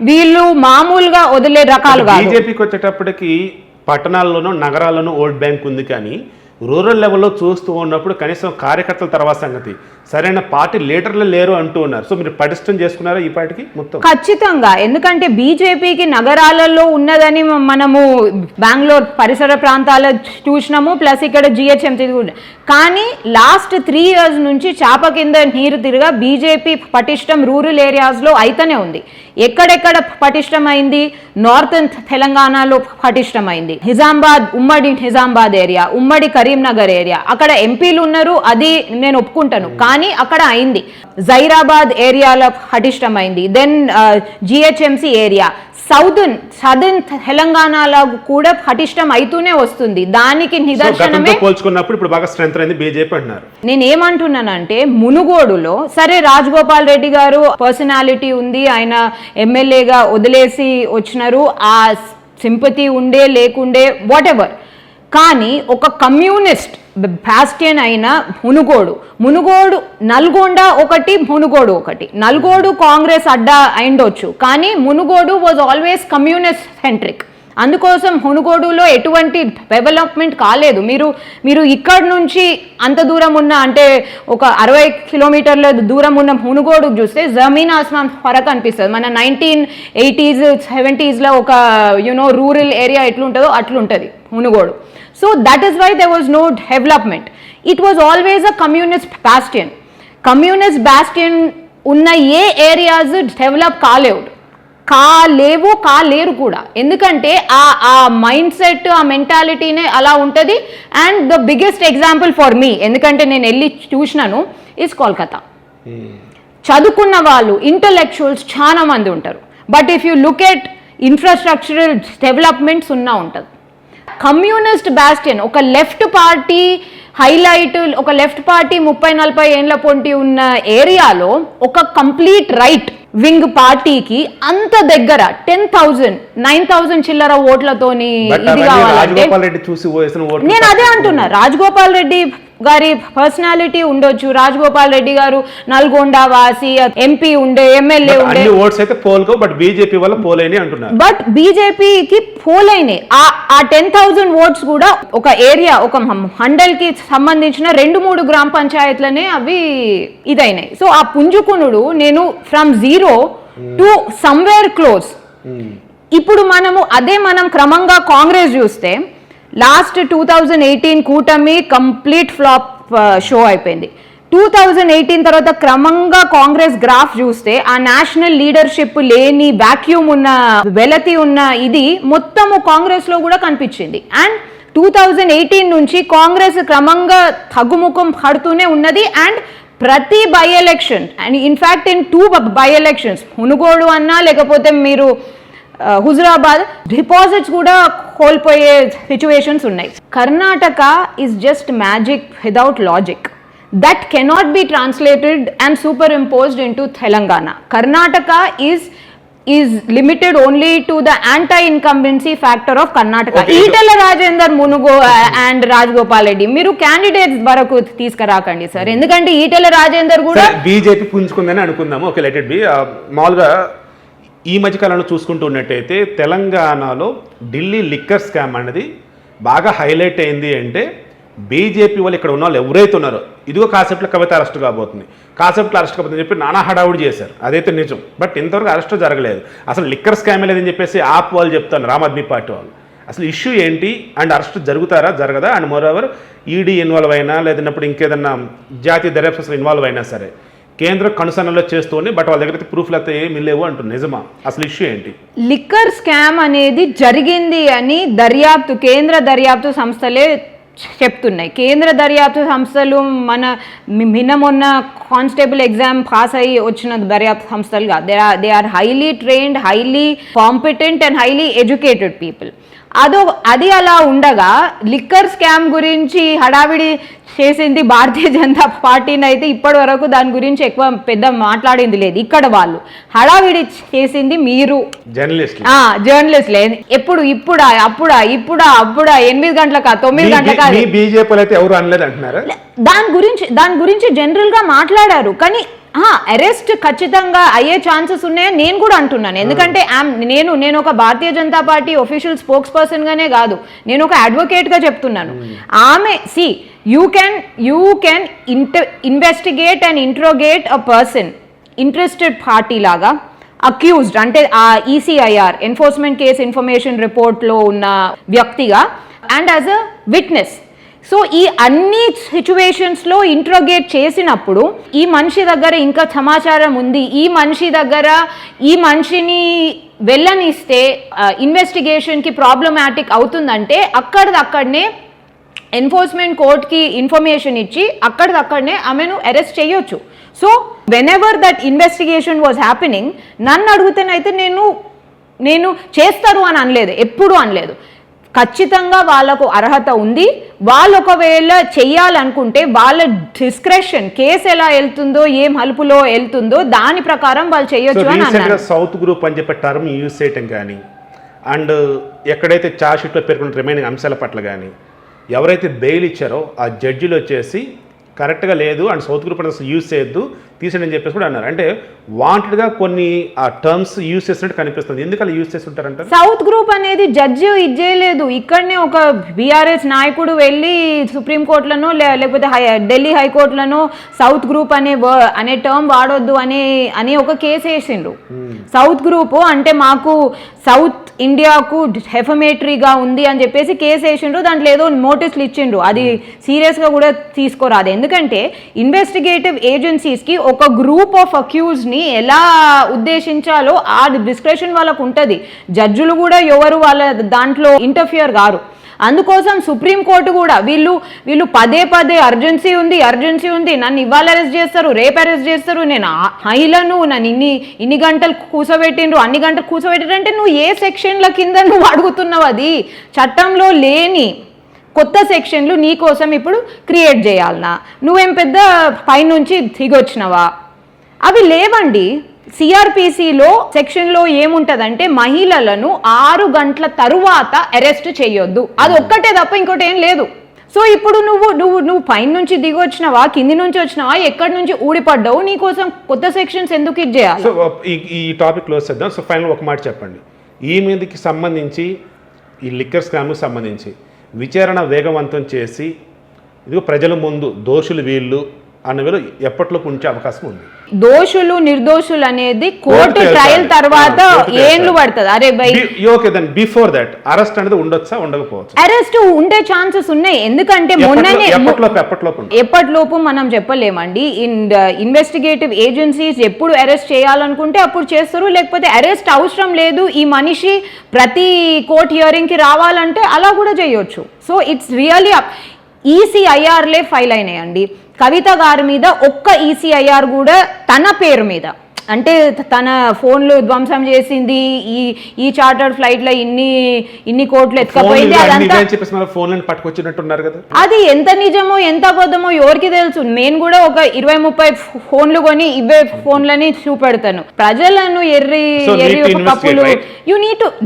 వీళ్ళు మామూలుగా వదిలే రకాలు కాదు. బీజేపీకి వచ్చేటప్పటికి పట్టణాల్లోనూ నగరాల్లోనూ ఓట్ బ్యాంక్ ఉంది, కానీ రూరల్ లెవెల్లో చూస్తూ ఉన్నప్పుడు కనీసం కార్యకర్తల తర్వాత సంగతి, సరైన పార్టీ లీడర్లు లేరు అంటూ ఉన్నారు. సో మీరు పటిష్టం చేసుకున్నారా ఈ పార్టీకి మొత్తం? ఖచ్చితంగా, ఎందుకంటే బీజేపీకి నగరాలలో ఉన్నదని మనము బెంగళూరు పరిసర ప్రాంతాల చూసినాము, ప్లస్ ఇక్కడ జిహెచ్ఎంసీ కూడా. కానీ లాస్ట్ 3 years నుంచి చాప కింద నీరు తిరిగా బీజేపీ పటిష్టం రూరల్ ఏరియాస్లో అయితేనే ఉంది. ఎక్కడెక్కడ పటిష్టమైంది? నార్త్ తెలంగాణలో పటిష్టమైంది. నిజామాబాద్, ఉమ్మడి నిజామాబాద్ ఏరియా, ఉమ్మడి కరీంనగర్ ఏరియా, అక్కడ ఎంపీలు ఉన్నారు, అది నేను ఒప్పుకుంటాను, కానీ అక్కడ అయింది. జైరాబాద్ ఏరియాలో పటిష్టమైంది. దెన్ జిహెచ్ఎంసీ ఏరియా, సదర్న్ తెలంగాణలో కూడా పటిష్టం అవుతూనే వస్తుంది. దానికి నిదర్శనమే పోల్చుకున్నప్పుడు ఇప్పుడు బాగా స్ట్రెంత్ అయింది బీజేపీ అంటున్నారు. నేను ఏమంటున్నానంటే, మునుగోడులో సరే రాజగోపాల్ రెడ్డి గారు పర్సనాలిటీ ఉంది, ఆయన ఎమ్మెల్యేగా వదిలేసి వచ్చినారు, ఆ సింపతి ఉండే లేకుండే వాట్ ఎవర్, కానీ ఒక కమ్యూనిస్ట్ బాస్టియన్ అయిన మునుగోడు నల్గొండ ఒకటి, మునుగోడు ఒకటి. నల్గొండ కాంగ్రెస్ అడ్డా అయిండొచ్చు, కానీ Munugode was always communist centric. అందుకోసం మునుగోడులో ఎటువంటి డెవలప్మెంట్ కాలేదు. మీరు ఇక్కడ నుంచి అంత దూరం ఉన్న, అంటే ఒక 60 kilometers దూరం ఉన్న మునుగోడు చూస్తే జమీన్ ఆస్మాన్ ఫరక్ అనిపిస్తుంది. మన 1980s 70s ఒక రూరల్ ఏరియా ఎట్లుంటుందో అట్లుంటుంది Munugode. So that is why there was no development. It was always a communist bastion. Communist bastion ఉన్న ఏ ఏరియాస్ డెవలప్ కాలేరు కూడా, ఎందుకంటే ఆ మైండ్ సెట్, ఆ మెంటాలిటీనే అలా ఉంటుంది. And the biggest example for me, ఎందుకంటే నేను వెళ్ళి చూసినాను, ఇస్ కోల్కతా. చదువుకున్న వాళ్ళు, ఇంటలెక్చువల్స్ చాలా మంది ఉంటారు, but if you look at infrastructural developments ఉంటుంది. కమ్యూనిస్ట్ బాస్టియన్, ఒక లెఫ్ట్ పార్టీ హైలైట్, ఒక లెఫ్ట్ పార్టీ 30-40 ఏళ్ల పొంటి ఉన్న ఏరియాలో ఒక కంప్లీట్ రైట్ వింగ్ పార్టీకి అంత దగ్గర 10,000 9,000 చిల్లర ఓట్లతోని ఇది కావాలంటే, నేను అదే అంటున్నా. రాజగోపాల్ రెడ్డి గారి పర్సనాలిటీ ఉండొచ్చు, రాజగోపాల్ రెడ్డి గారు నల్గొండ వాసి, ఎంపీ ఉండే, ఎమ్మెల్యే ఉండే, బట్ బీజేపీ వల్ల పోలైన అంటున్నారు. బట్ బీజేపీకి పోలైనాయి. ఆ 10,000 ఓట్స్ కూడా ఒక ఏరియా, ఒక మండల్కి సంబంధించిన 2-3 గ్రామ పంచాయతీలనే అవి ఇదైనాయి. సో ఆ పుంజుకునుడు నేను ఫ్రమ్ 0 to somewhere close. ఇప్పుడు మనం క్రమంగా కాంగ్రెస్ చూస్తే లాస్ట్ 2018 కూటమి కంప్లీట్ ఫ్లాప్ షో అయిపోయింది. 2018 తర్వాత క్రమంగా కాంగ్రెస్ గ్రాఫ్ చూస్తే ఆ నేషనల్ లీడర్షిప్ లేని వాక్యూమ్ ఉన్న, వెలతి ఉన్న ఇది మొత్తము కాంగ్రెస్ లో కూడా కనిపించింది. అండ్ 2018 నుంచి కాంగ్రెస్ క్రమంగా తగ్గుముఖం పడుతూనే ఉన్నది. అండ్ ప్రతి by election, and in fact in 2 by elections, Munugode అన్నా లేకపోతే మీరు హుజురాబాద్, డిపాజిట్స్ కూడా కోల్పోయే సిచ్యువేషన్స్ ఉన్నాయి. Karnataka is just magic without logic that cannot be translated and super imposed in to Telangana. Karnataka is limited only to the anti incumbency factor of Karnataka. Etela Rajender, and Rajagopal Reddy మీరు candidates వరకు తీసుకురాకండి sir, ఎందుకంటే ఈటెల రాజేందర్ కూడా బీజేపీ పుంజుకుందని అనుకుందాము. Okay, let it be. మామూలుగా ఈ మధ్యకాలంలో చూసుకుంటూ ఉన్నట్టయితే తెలంగాణలో ఢిల్లీ లిక్కర్ స్కామ్ అనేది బాగా హైలైట్ అయింది. అంటే బీజేపీ వాళ్ళు ఇక్కడ ఉన్న వాళ్ళు ఎవరైతే ఉన్నారో, ఇదిగో కాన్సెప్ట్లో కవిత అరెస్ట్ కాబోతుంది, కాన్సెప్ట్లో అరెస్ట్ కాబోతుందని చెప్పి నానా హడావుడి చేశారు, అదైతే నిజం. బట్ ఇంతవరకు అరెస్ట్ జరగలేదు. అసలు లిక్కర్ స్కామ్ లేదని చెప్పేసి ఆప్ వాళ్ళు చెప్తాను, ఆమ్ ఆద్మీ పార్టీ వాళ్ళు. అసలు ఇష్యూ ఏంటి? అండ్ అరెస్ట్ జరుగుతారా, జరగదా? అండ్ మోరోవర్ ఈడీ ఇన్వాల్వ్ అయినా, లేదన్నప్పుడు ఇంకేదన్నా జాతీయ దర్యాప్తు ఇన్వాల్వ్ అయినా సరే కేంద్ర కనుసన్నలో చేస్తూనే, బట్ వాళ్ళ దగ్గర ప్రూఫ్లు అయితే ఏమి లేవు అంటుంది. నిజమా? అసలు ఇష్యూ ఏంటి? లిక్కర్ స్కామ్ అనేది జరిగింది అని కేంద్ర దర్యాప్తు సంస్థలే చెప్తున్నాయి. కేంద్ర దర్యాప్తు సంస్థలు మొన్న కానిస్టేబుల్ ఎగ్జామ్ పాస్ అయ్యి వచ్చిన దర్యాప్తు సంస్థలు కాదు. They are highly trained, highly competent and highly educated people. అది అలా ఉండగా లిక్కర్ స్కామ్ గురించి హడావిడి చేసింది భారతీయ జనతా పార్టీని అయితే ఇప్పటి వరకు దాని గురించి ఎక్కువ పెద్ద మాట్లాడింది లేదు. ఇక్కడ వాళ్ళు హడావిడి చేసింది మీరు జర్నలిస్ట్లే. ఇప్పుడా 8 గంటలకా 9 గంటలకా బీజేపీ అయితే ఎవరు అనలేదు అంటున్నారు. దాని గురించి జనరల్ గా మాట్లాడారు, కానీ అరెస్ట్ ఖచ్చితంగా అయ్యే ఛాన్సెస్ ఉన్నాయని నేను కూడా అంటున్నాను. ఎందుకంటే నేను ఒక Bharatiya Janata Party official spokesperson గానే కాదు, నేను ఒక అడ్వకేట్ గా చెప్తున్నాను. ఆమె you can investigate and interrogate a person interested party లాగా, అక్యూజ్డ్ అంటే ఆ ECIR ఎన్ఫోర్స్మెంట్ కేస్ ఇన్ఫర్మేషన్ రిపోర్ట్లో ఉన్న వ్యక్తిగా, and as a witness. So ఈ అన్ని సిచ్యువేషన్స్లో ఇంట్రోగేట్ చేసినప్పుడు ఈ మనిషి దగ్గర ఇంకా సమాచారం ఉంది, ఈ మనిషిని వెళ్ళనిస్తే ఇన్వెస్టిగేషన్కి ప్రాబ్లమాటిక్ అవుతుందంటే అక్కడనే ఎన్ఫోర్స్మెంట్ కోర్ట్కి ఇన్ఫర్మేషన్ ఇచ్చి అక్కడనే ఆమెను అరెస్ట్ చేయొచ్చు. So whenever that investigation was happening, నన్ను అడుగుతేనైతే నేను చేస్తారు అని అనలేదు, ఎప్పుడూ అనలేదు. ఖచ్చితంగా వాళ్ళకు అర్హత ఉంది, వాళ్ళు ఒకవేళ చెయ్యాలనుకుంటే వాళ్ళ డిస్క్రెషన్, కేసు ఎలా వెళ్తుందో ఏ మలుపులో వెళ్తుందో దాని ప్రకారం వాళ్ళు చేయొచ్చు అని అన్నారు. సౌత్ గ్రూప్ అని చెప్పే టర్మ్ యూజ్ చేయటం కానీ, అండ్ ఎక్కడైతే ఛార్జ్ షీట్లో పేర్కొన్న రిమైనింగ్ అంశాల పట్ల కానీ ఎవరైతే బెయిల్ ఇచ్చారో ఆ జడ్జిలు వచ్చేసి కరెక్ట్గా లేదు అండ్ సౌత్ గ్రూప్ అనేది యూజ్ చేయొద్దు, తీసేయండి అని చెప్పేసి కూడా అన్నారు. అంటే వాంటెడ్గా కొన్ని ఆ టర్మ్స్ యూజ్ చేసినట్టు కనిపిస్తుంది. ఎందుకు అలా యూజ్ చేస్తుంటారంట? సౌత్ గ్రూప్ అనేది జడ్జి ఇది చేయలేదు, ఇక్కడనే ఒక బీఆర్ఎస్ నాయకుడు వెళ్ళి సుప్రీంకోర్టులను లేకపోతే ఢిల్లీ హైకోర్టులను సౌత్ గ్రూప్ అనే టర్మ్ వాడొద్దు అని ఒక కేసు వేసిండ్రు. సౌత్ గ్రూప్ అంటే మాకు సౌత్ ఇండియాకు హెఫమేటరీగా ఉంది అని చెప్పేసి కేసు వేసిండ్రు, దాంట్లో ఏదో నోటీసులు ఇచ్చిండ్రు. అది సీరియస్గా కూడా తీసుకోరాదు. ఎందుకంటే ఇన్వెస్టిగేటివ్ ఏజెన్సీస్కి ఒక గ్రూప్ ఆఫ్ అక్యూజ్ని ఎలా ఉద్దేశించాలో ఆ డిస్క్రిప్షన్ వాళ్ళకు ఉంటుంది. జడ్జులు కూడా ఎవరు వాళ్ళ దాంట్లో ఇంటర్ఫియర్ గారు. అందుకోసం సుప్రీంకోర్టు కూడా వీళ్ళు పదే అర్జెన్సీ ఉంది, నన్ను ఇవాళ అరెస్ట్ చేస్తారు, రేపు అరెస్ట్ చేస్తారు, నేను హైలను నన్ను ఇన్ని గంటలు కూర్చోబెట్టిండ్రు, అన్ని గంటలు కూర్చోబెట్టిండ్రు అంటే నువ్వు ఏ సెక్షన్ల కింద నువ్వు అడుగుతున్నావు? అది చట్టంలో లేని కొత్త సెక్షన్లు నీ కోసం ఇప్పుడు క్రియేట్ చేయాలనా? నువ్వేం పెద్ద పైనుంచి దిగొచ్చినవా? అవి లేవండి. సిఆర్పిసిలో సెక్షన్లో ఏముంటుందంటే మహిళలను 6 గంటల తరువాత అరెస్ట్ చేయొద్దు, అది ఒక్కటే తప్ప ఇంకోటి ఏం లేదు. సో ఇప్పుడు నువ్వు పైన నుంచి దిగి వచ్చినావా, కింది నుంచి వచ్చినావా, ఎక్కడి నుంచి ఊడిపడ్డావు, నీకోసం కొత్త సెక్షన్స్ ఎందుకు ఇది చేయాలి? సో ఈ టాపిక్ క్లోజ్ చేద్దాం. సో ఫైనల్ ఒక మాట చెప్పండి, ఈ మీదకి సంబంధించి ఈ లిక్కర్ స్కామ్కి సంబంధించి విచారణ వేగవంతం చేసి ఇదిగో ప్రజల ముందు దోషులు వీళ్ళు అన్న వేళ ఎప్పట్లోపు ఉంచే అవకాశం ఉంది. దోషులు నిర్దోషులు అనేది కోర్టు ట్రయల్ తర్వాత ఏండ్లు పడుతుంది. అరే బై okay, then before that arrest అనేది ఉండొచ్చా ఉండకపోవచ్చు? అరెస్ట్ ఉండే ఛాన్సెస్ ఉన్నాయి. ఎందుకంటే మొన్ననే ఎప్పటిలోపు మనం చెప్పలేమండి. ఇన్వెస్టిగేటివ్ ఏజెన్సీస్ ఎప్పుడు అరెస్ట్ చేయాలనుకుంటే అప్పుడు చేస్తారు, లేకపోతే అరెస్ట్ అవసరం లేదు, ఈ మనిషి ప్రతి కోర్ట్ హియరింగ్ కి రావాలంటే అలా కూడా చేయొచ్చు. సో ఇట్స్ రియల్లీ ECIRలే ఫైల్ అయినాయండి. కవిత గారి మీద ఒక్క ECIR కూడా తన పేరు మీద, అంటే తన ఫోన్లు ధ్వంసం చేసింది, ఈ చార్టర్డ్ ఫ్లైట్ లో ఇన్ని కోట్లు ఎత్తుకపోయింది, అది ఎంత నిజమో ఎంత అబద్ధమో ఎవరికి తెలుసు? నేను కూడా ఒక 20-30 ఫోన్లు కొని ఇవే ఫోన్లని చూపెడతాను. ప్రజలను ఎర్రి ఒక కప్పులు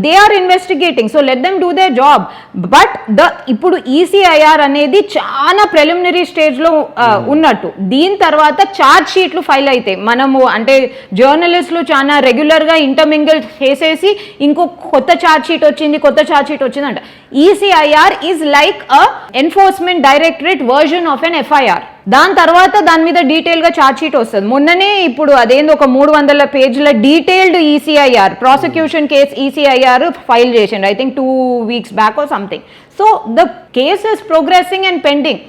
they are investigating, so let them do their job. But ఇప్పుడు ECIR అనేది చాలా ప్రిలిమినరీ స్టేజ్ లో ఉన్నట్టు, దీని తర్వాత ఛార్జ్ షీట్లు ఫైల్ అవుతాయి. మనము అంటే జర్నలిస్టులు చాలా రెగ్యులర్గా ఇంటర్మింగిల్ చేసేసి ఇంకో కొత్త ఛార్జ్ షీట్ వచ్చింది అంట. ECIR is like a enforcement directorate version of an FIR. దాని తర్వాత దాని మీద డీటెయిల్గా ఛార్జ్ షీట్ వస్తుంది. మొన్ననే ఇప్పుడు అదేంది ఒక 300 పేజీల detailed ECIR prosecution case ECIR file చేసిండు, I think 2 weeks back or something. So the case is progressing and pending.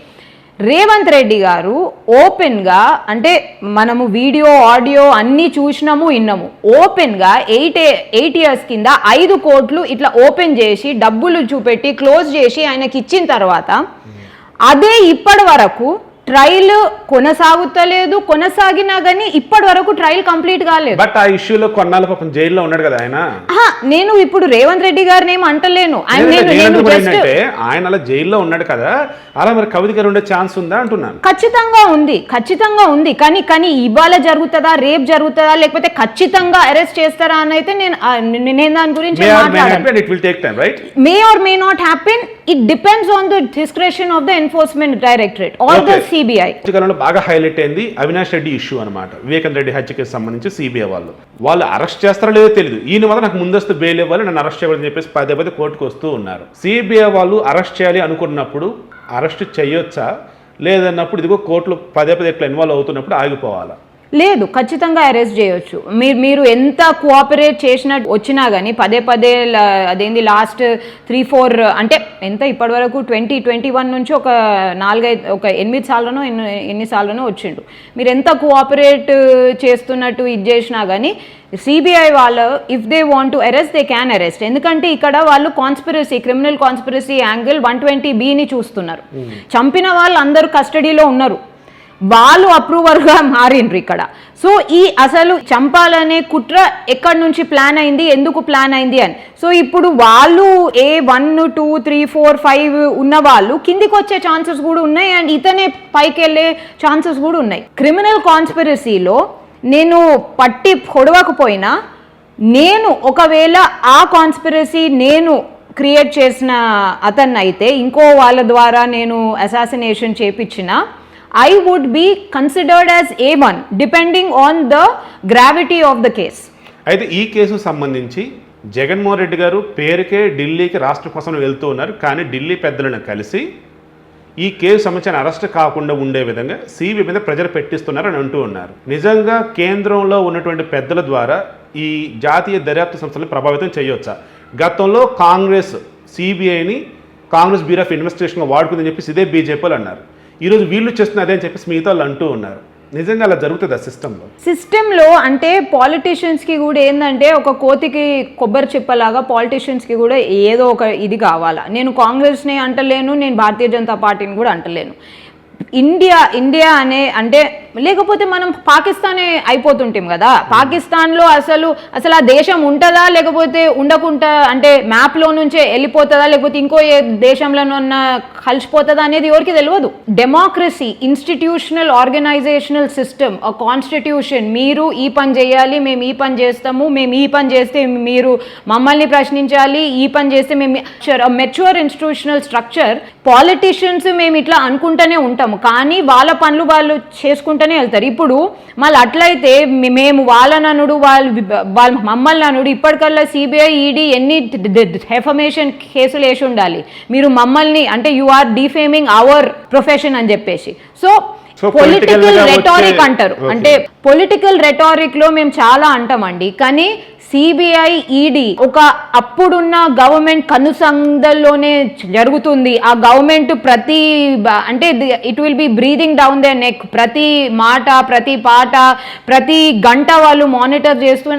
Revanth Reddy గారు ఓపెన్గా, అంటే మనము వీడియో ఆడియో అన్నీ చూసినాము విన్నాము, ఓపెన్గా 8 years కింద 5 కోట్లు ఇట్లా ఓపెన్ చేసి డబ్బులు చూపెట్టి క్లోజ్ చేసి ఆయనకి ఇచ్చిన తర్వాత అదే ఇప్పటి వరకు ట్రయల్ కొనసాగినా కానీ ఇప్పటి వరకు ట్రయల్ కంప్లీట్ కాలేదు. బట్ ఆ ఇష్యూలో కొన్నాళ్ళు పాపం జైల్లో ఉన్నాడు కదా ఆయన. నేను ఇప్పుడు రేవంత్ రెడ్డి గారిని ఏమి అంటలేను, ఆయన అలా జైల్లో ఉన్నాడు కదా, అలా మరి కవిత గారు ఉండే ఛాన్స్ ఉందా అంటున్నాను. ఖచ్చితంగా ఉంది కానీ ఇవాళ జరుగుతుందా, రేపు జరుగుతుందా, లేకపోతే ఖచ్చితంగా అరెస్ట్ చేస్తారా అని అయితే నేను దాని గురించి may or may not happen. It depends on the discretion of the enforcement directorate or the CBI. కాలంలో బాగా హైలైట్ అయింది అవినాష్ రెడ్డి ఇష్యూ అనమాట. వివేకానంద రెడ్డి హత్య కేసు సంబంధించి సిబిఐ వాళ్ళు అరెస్ట్ చేస్తారో లేదో తెలియదు. ఈయన వల్ల నాకు ముందస్తు బెయిల్ ఇవ్వాలి, నన్ను అరెస్ట్ చేయాలని చెప్పేసి పదే కోర్టుకు వస్తూ ఉన్నారు. సిబిఐ వాళ్ళు అరెస్ట్ చేయాలి అనుకున్నప్పుడు అరెస్ట్ చేయొచ్చా, లేదన్నప్పుడు ఇదిగో కోర్టులు పదే ఇట్లా ఇన్వాల్వ్ అవుతున్నప్పుడు ఆగిపోవాలా? లేదు, ఖచ్చితంగా అరెస్ట్ చేయొచ్చు. మీరు ఎంత కోఆపరేట్ చేసినట్టు వచ్చినా కానీ పదే అదేంది లాస్ట్ 3-4 అంటే ఎంత ఇప్పటి వరకు 2021 నుంచి ఒక 8 సార్లనో ఎన్నిసార్లనో వచ్చిండు. మీరు ఎంత కోఆపరేట్ చేస్తున్నట్టు ఇది చేసినా కానీ సిబిఐ వాళ్ళు if they want to arrest they can arrest. ఎందుకంటే ఇక్కడ వాళ్ళు క్రిమినల్ కాన్స్పిరసీ యాంగిల్ 120B చూస్తున్నారు. చంపిన వాళ్ళు అందరూ కస్టడీలో ఉన్నారు, వాళ్ళు అప్రూవర్గా మారిండ్రు ఇక్కడ. సో ఈ అసలు చంపాలనే కుట్ర ఎక్కడి నుంచి ప్లాన్ అయింది, ఎందుకు ప్లాన్ అయింది అని. సో ఇప్పుడు వాళ్ళు 1, 2, 3, 4, 5 ఉన్న వాళ్ళు కిందికి వచ్చే ఛాన్సెస్ కూడా ఉన్నాయి, అండ్ ఇతనే పైకి వెళ్ళే ఛాన్సెస్ కూడా ఉన్నాయి. క్రిమినల్ కాన్స్పిరసీలో నేను పట్టి పొడవకపోయినా నేను ఒకవేళ ఆ కాన్స్పిరసీ నేను క్రియేట్ చేసిన అతన్ని అయితే ఇంకో వాళ్ళ ద్వారా నేను అసాసినేషన్ చేపించిన I would be considered as A1 depending on the gravity of the case. అయితే ఈ కేసు సంబంధించి జగన్మోహన్ రెడ్డి గారు పేరుకే ఢిల్లీకి రాష్ట్రం కోసం వెళ్తూ ఉన్నారు, కానీ ఢిల్లీ పెద్దలను కలిసి ఈ కేసు సంబంధించిన అరెస్ట్ కాకుండా ఉండే విధంగా సిబిఐ మీద ప్రెజర్ పెట్టిస్తున్నారని అంటూ ఉన్నారు. నిజంగా కేంద్రంలో ఉన్నటువంటి పెద్దల ద్వారా ఈ జాతీయ దర్యాప్తు సంస్థలను ప్రభావితం చేయవచ్చా? గతంలో కాంగ్రెస్ సిబిఐని కాంగ్రెస్ బ్యూరో ఆఫ్ ఇన్వెస్టిగేషన్గా వాడుకుందని చెప్పేసి ఇదే బీజేపీలు అన్నారు. ఈరోజు వీళ్ళు చేస్తున్న అదే అని చెప్పేసి మిగతా వాళ్ళు అంటూ ఉన్నారు. నిజంగా అలా జరుగుతుంది ఆ సిస్టంలో అంటే పాలిటీషియన్స్కి కూడా ఏంటంటే ఒక కోతికి కొబ్బరి చిప్పలాగా పాలిటీషియన్స్కి కూడా ఏదో ఒక ఇది కావాలా. నేను కాంగ్రెస్ని అంటలేను, నేను భారతీయ జనతా పార్టీని కూడా అంటలేను. ఇండియా అంటే లేకపోతే మనం పాకిస్తానే అయిపోతుంటాం కదా. పాకిస్తాన్లో అసలు ఆ దేశం ఉంటుందా లేకపోతే ఉండకుండా అంటే మ్యాప్లో నుంచే వెళ్ళిపోతుందా లేకపోతే ఇంకో ఏ దేశంలోనన్నా కలిసిపోతుందా అనేది ఎవరికి తెలియదు. Democracy, institutional organisational system, constitution, మీరు ఈ పని చేయాలి, మేము ఈ పని చేస్తాము, మేము ఈ పని చేస్తే మీరు మమ్మల్ని ప్రశ్నించాలి, ఈ పని చేస్తే మేము మెచ్యూర్ ఇన్స్టిట్యూషనల్ స్ట్రక్చర్. పాలిటీషియన్స్ మేము ఇట్లా అనుకుంటూనే ఉంటాము, కానీ వాళ్ళ పనులు వాళ్ళు చేసుకుంటూనే వెళ్తారు. ఇప్పుడు మళ్ళీ అట్లయితే మేము వాళ్ళననుడు వాళ్ళ మమ్మల్ని అనుడు ఇప్పటికల్లా సిబిఐ ఈడీ ఎన్ని డెఫమేషన్ కేసులు వేసి ఉండాలి. మీరు మమ్మల్ని అంటే you are defaming our profession అని చెప్పేసి. సో పొలిటికల్ రెటారిక్ అంటారు. అంటే పొలిటికల్ రెటారిక్ లో మేము చాలా అంటామండి, కానీ సిబిఐ ఈడీ ఒక అప్పుడున్న గవర్నమెంట్ కనుసంధల్లోనే జరుగుతుంది. ఆ గవర్నమెంట్ ప్రతి అంటే it will be breathing down the neck. ప్రతి మాట, ప్రతి పాట, ప్రతి గంట వాళ్ళు మానిటర్ చేస్తూ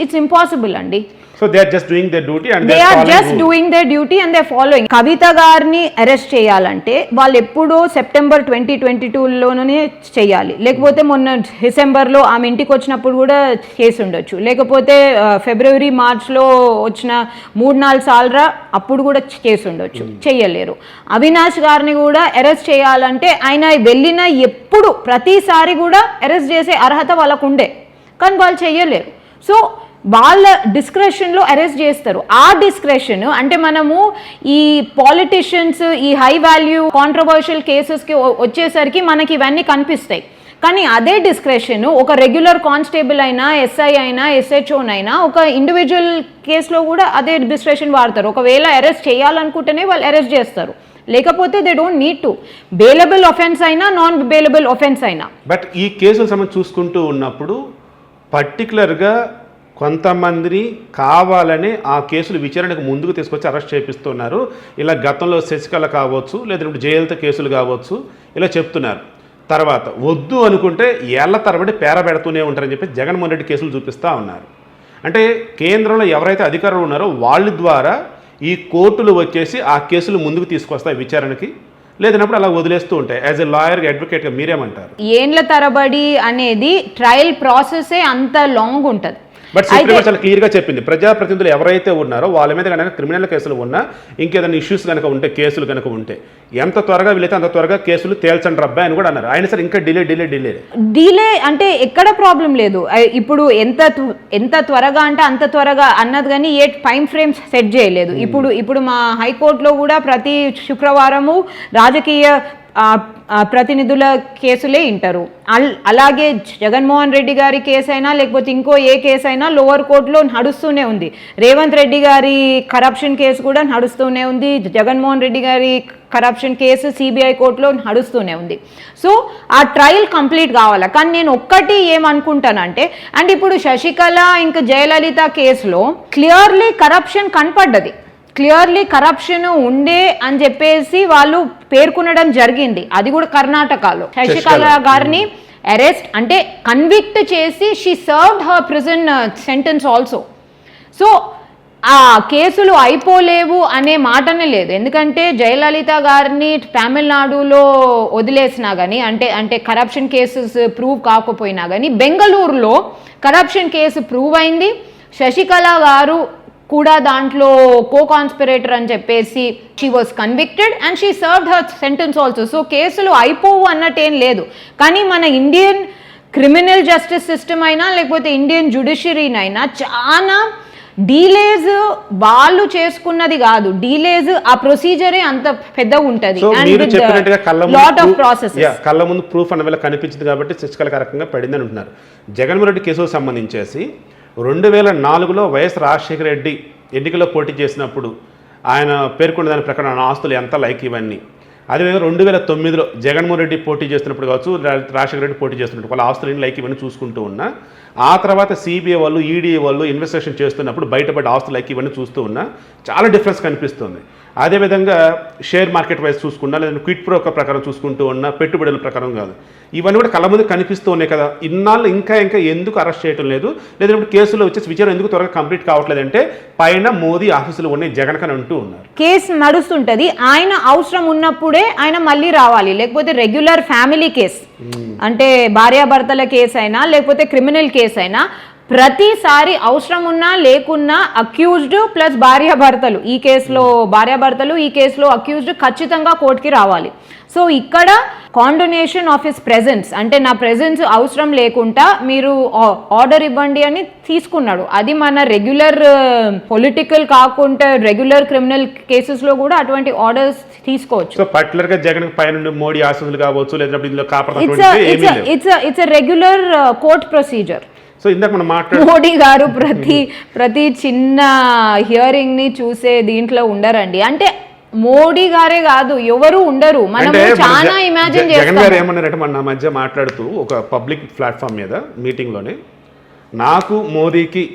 ఇట్స్ ఇంపాసిబుల్ అండి. So they are just doing their duty and they are just doing their duty and they are following. కవిత గారిని అరెస్ట్ చేయాలంటే వాళ్ళు ఎప్పుడో సెప్టెంబర్ 2022లోనే చేయాలి, లేకపోతే మొన్న డిసెంబర్లో ఆమె ఇంటికి వచ్చినప్పుడు కూడా చేసి ఉండొచ్చు, లేకపోతే ఫిబ్రవరి మార్చ్లో వచ్చిన 3-4 సార్లు అప్పుడు కూడా చేసి ఉండొచ్చు. చెయ్యలేరు. అవినాష్ గారిని కూడా అరెస్ట్ చేయాలంటే ఆయన వెళ్ళిన ఎప్పుడు ప్రతిసారి కూడా అరెస్ట్ చేసే అర్హత వాళ్ళకు ఉండే, కానీ వాళ్ళు చెయ్యలేరు. సో వాళ్ళ డిస్క్రెషన్లో అరెస్ట్ చేస్తారు. ఆ డిస్క్రెషన్ అంటే మనము ఈ పాలిటిషియన్స్ ఈ హై వాల్యూ కాంట్రవర్షియల్ కేసెస్కి వచ్చేసరికి మనకి ఇవన్నీ కనిపిస్తాయి, కానీ అదే డిస్క్రెషన్ ఒక రెగ్యులర్ కానిస్టేబుల్ అయినా, ఎస్ఐ అయినా, ఎస్హెచ్ఓనైనా ఒక ఇండివిజువల్ కేసులో కూడా అదే డిస్క్రెషన్ వాడతారు. ఒకవేళ అరెస్ట్ చేయాలనుకుంటేనే వాళ్ళు అరెస్ట్ చేస్తారు, లేకపోతే they don't need to. Bailable offence అయినా, నాన్ బెయిలబుల్ ఒఫెన్స్ అయినా. బట్ ఈ కేసులు సంబంధించి చూసుకుంటూ ఉన్నప్పుడు పర్టికులర్గా కొంతమందిని కావాలని ఆ కేసులు విచారణకు ముందుకు తీసుకొచ్చి అరెస్ట్ చేపిస్తున్నారు. ఇలా గతంలో శశికళ కావచ్చు, లేదంటే జయలలిత కేసులు కావచ్చు, ఇలా చెప్తున్నారు. తర్వాత వద్దు అనుకుంటే ఏళ్ల తరబడి పేరబెడుతూనే ఉంటారని చెప్పి జగన్మోహన్ రెడ్డి కేసులు చూపిస్తూ ఉన్నారు. అంటే కేంద్రంలో ఎవరైతే అధికారులు ఉన్నారో వాళ్ళ ద్వారా ఈ కోర్టులు వచ్చేసి ఆ కేసులు ముందుకు తీసుకొస్తాయి విచారణకి, లేదన్నప్పుడు అలా వదిలేస్తూ ఉంటాయి. యాజ్ ఎ లాయర్, అడ్వకేట్గా మీరేమంటారు? ఏండ్ల తరబడి అనేది ట్రయల్ ప్రాసెసే అంత లాంగ్ ఉంటుంది. బట్ సుప్రీం చాలా క్లియర్గా చెప్పింది, ప్రజాప్రతినిధులు ఎవరైతే ఉన్నారో వాళ్ళ మీద కనుక క్రిమినల్ కేసులు ఉన్నా, ఇంకేదైనా ఇష్యూస్ కనుక ఉంటే, కేసులు కనుక ఉంటే ఎంత త్వరగా వీలైతే అంత త్వరగా కేసులు తేల్చండి రబ్బా అని కూడా అన్నారు. ఆయన సరే ఇంకా డిలే అంటే ఎక్కడ ప్రాబ్లం లేదు. ఇప్పుడు ఎంత త్వరగా అంటే అంత త్వరగా అన్నది, కానీ ఏ టైం ఫ్రేమ్ సెట్ చేయలేదు. ఇప్పుడు మా హైకోర్టులో కూడా ప్రతి శుక్రవారము రాజకీయ ప్రతినిధుల కేసులే ఇంటారు. అలాగే జగన్మోహన్ రెడ్డి గారి కేసు అయినా లేకపోతే ఇంకో ఏ కేసు అయినా లోవర్ కోర్టులో నడుస్తూనే ఉంది. రేవంత్ రెడ్డి గారి కరప్షన్ కేసు కూడా నడుస్తూనే ఉంది. జగన్మోహన్ రెడ్డి గారి కరప్షన్ కేసు సిబిఐ కోర్టులో నడుస్తూనే ఉంది. సో ఆ ట్రయల్ కంప్లీట్ కావాలి. కానీ నేను ఒక్కటి ఏమనుకుంటానంటే, అండ్ ఇప్పుడు శశికళ ఇంకా జయలలిత కేసులో క్లియర్లీ కరప్షన్ కనపడ్డది. క్లియర్లీ కరప్షన్ ఉండే అని చెప్పేసి వాళ్ళు పేర్కొనడం జరిగింది. అది కూడా కర్ణాటకలో శశికళ గారిని అరెస్ట్ అంటే కన్విక్ట్ చేసి she served her prison sentence also. So ఆ కేసులు అయిపోలేవు అనే మాటనే లేదు. ఎందుకంటే జయలలిత గారిని తమిళనాడులో వదిలేసినా కానీ అంటే కరప్షన్ కేసెస్ ప్రూవ్ కాకపోయినా కానీ బెంగళూరులో కరప్షన్ కేసు ప్రూవ్ అయింది. శశికళ గారు కూడా దాంట్లో కో కాన్స్పిరేటర్ అని చెప్పేసి she was convicted and she served her sentence also. So కేసులు అయిపోవు అన్నట్టేం లేదు. కానీ మన ఇండియన్ క్రిమినల్ జస్టిస్ సిస్టమ్ అయినా లేకపోతే ఇండియన్ జ్యుడిషియరీనైనా చాలా డీలేజ్ వాళ్ళు చేసుకున్నది కాదు, డీలేజ్ ఆ ప్రొసీజరే అంత పెద్దగా ఉంటుంది. కళ్ళ ముందు ప్రూఫ్ అన్న వేళ కనిపించింది కాబట్టి శశికళ రకంగా పడిందని అంటున్నారు. జగన్మోహన్ రెడ్డి కేసుకు సంబంధించేసి 2004లో వైఎస్ రాజశేఖర రెడ్డి ఎన్నికల్లో పోటీ చేసినప్పుడు ఆయన పేర్కొన్న దాని ప్రకారం ఆయన ఆస్తులు ఎంత లైక్ ఇవన్నీ. అదేవిధంగా 2009లో జగన్మోహన్ రెడ్డి పోటీ చేస్తున్నప్పుడు కావచ్చు, రాజశేఖర రెడ్డి పోటీ చేస్తున్నప్పుడు వాళ్ళ ఆస్తులు లైక్ ఇవన్నీ చూసుకుంటూ ఉన్నా, ఆ తర్వాత సిబిఐ వాళ్ళు ఈడీ వాళ్ళు ఇన్వెస్టిగేషన్ చేస్తున్నప్పుడు బయటపడ్డ ఆస్తులు లైక్ ఇవన్నీ చూస్తూ ఉన్నా చాలా డిఫరెన్స్ కనిపిస్తుంది. అదేవిధంగా షేర్ మార్కెట్ వైజ్ చూసుకున్నా, లేదా క్విట్ ప్రో ప్రకారం చూసుకుంటూ ఉన్నా, పెట్టుబడుల ప్రకారం కాదు, ఇవన్నీ కూడా కళ్ళ ముందు కనిపిస్తూ ఉన్నాయి కదా. ఇన్నాళ్ళు ఇంకా ఎందుకు అరెస్ట్ చేయడం లేదు, లేదంటే కేసులో వచ్చేసి విచారణ ఎందుకు త్వరగా కంప్లీట్ కావట్లేదు అంటే పైన మోదీ ఆఫీసులు ఉన్నాయి జగన్ అని అంటూ ఉన్నారు. కేసు నడుస్తుంటది, ఆయన అవసరం ఉన్నప్పుడే ఆయన మళ్ళీ రావాలి. లేకపోతే రెగ్యులర్ ఫ్యామిలీ కేసు అంటే భార్యాభర్తల కేసు అయినా లేకపోతే క్రిమినల్ కేసు అయినా ప్రతిసారి అవసరం ఉన్నా లేకున్నా అక్యూజ్డ్ ప్లస్ భార్యాభర్తలు, ఈ కేసులో భార్యాభర్తలు, ఈ కేసులో అక్యూజ్డ్ ఖచ్చితంగా కోర్టుకి రావాలి. సో ఇక్కడ కాండోనేషన్ ఆఫ్ హిస్ ప్రెజెన్స్ అంటే నా ప్రెజెన్స్ అవసరం లేకుండా మీరు ఆర్డర్ ఇవ్వండి అని తీసుకున్నాడు. అది మన రెగ్యులర్ పొలిటికల్ కాకుండా రెగ్యులర్ క్రిమినల్ కేసెస్లో కూడా అటువంటి ఆర్డర్స్ తీసుకోవచ్చు. సో పర్టికులర్ గా జగన్ పైన మోడీ ఆశలు కావచ్చు, లేదా ఇందులో it's regular court procedure. So ఇందాక మనం మోడీ గారు ప్రతి చిన్న హియరింగ్ ని చూసే దీంట్లో ఉండరండి. అంటే మోడీ గారే కాదు, ఎవరు ఉండరు. మనం చాలా ఇమాజిన్ చేస్తాం. జగన్ గారు ఏమన్నారంటే మన మధ్య మాట్లాడుతూ ఒక పబ్లిక్ ప్లాట్ఫామ్ మీద మీటింగ్ లోనే, నాకు మోదీకి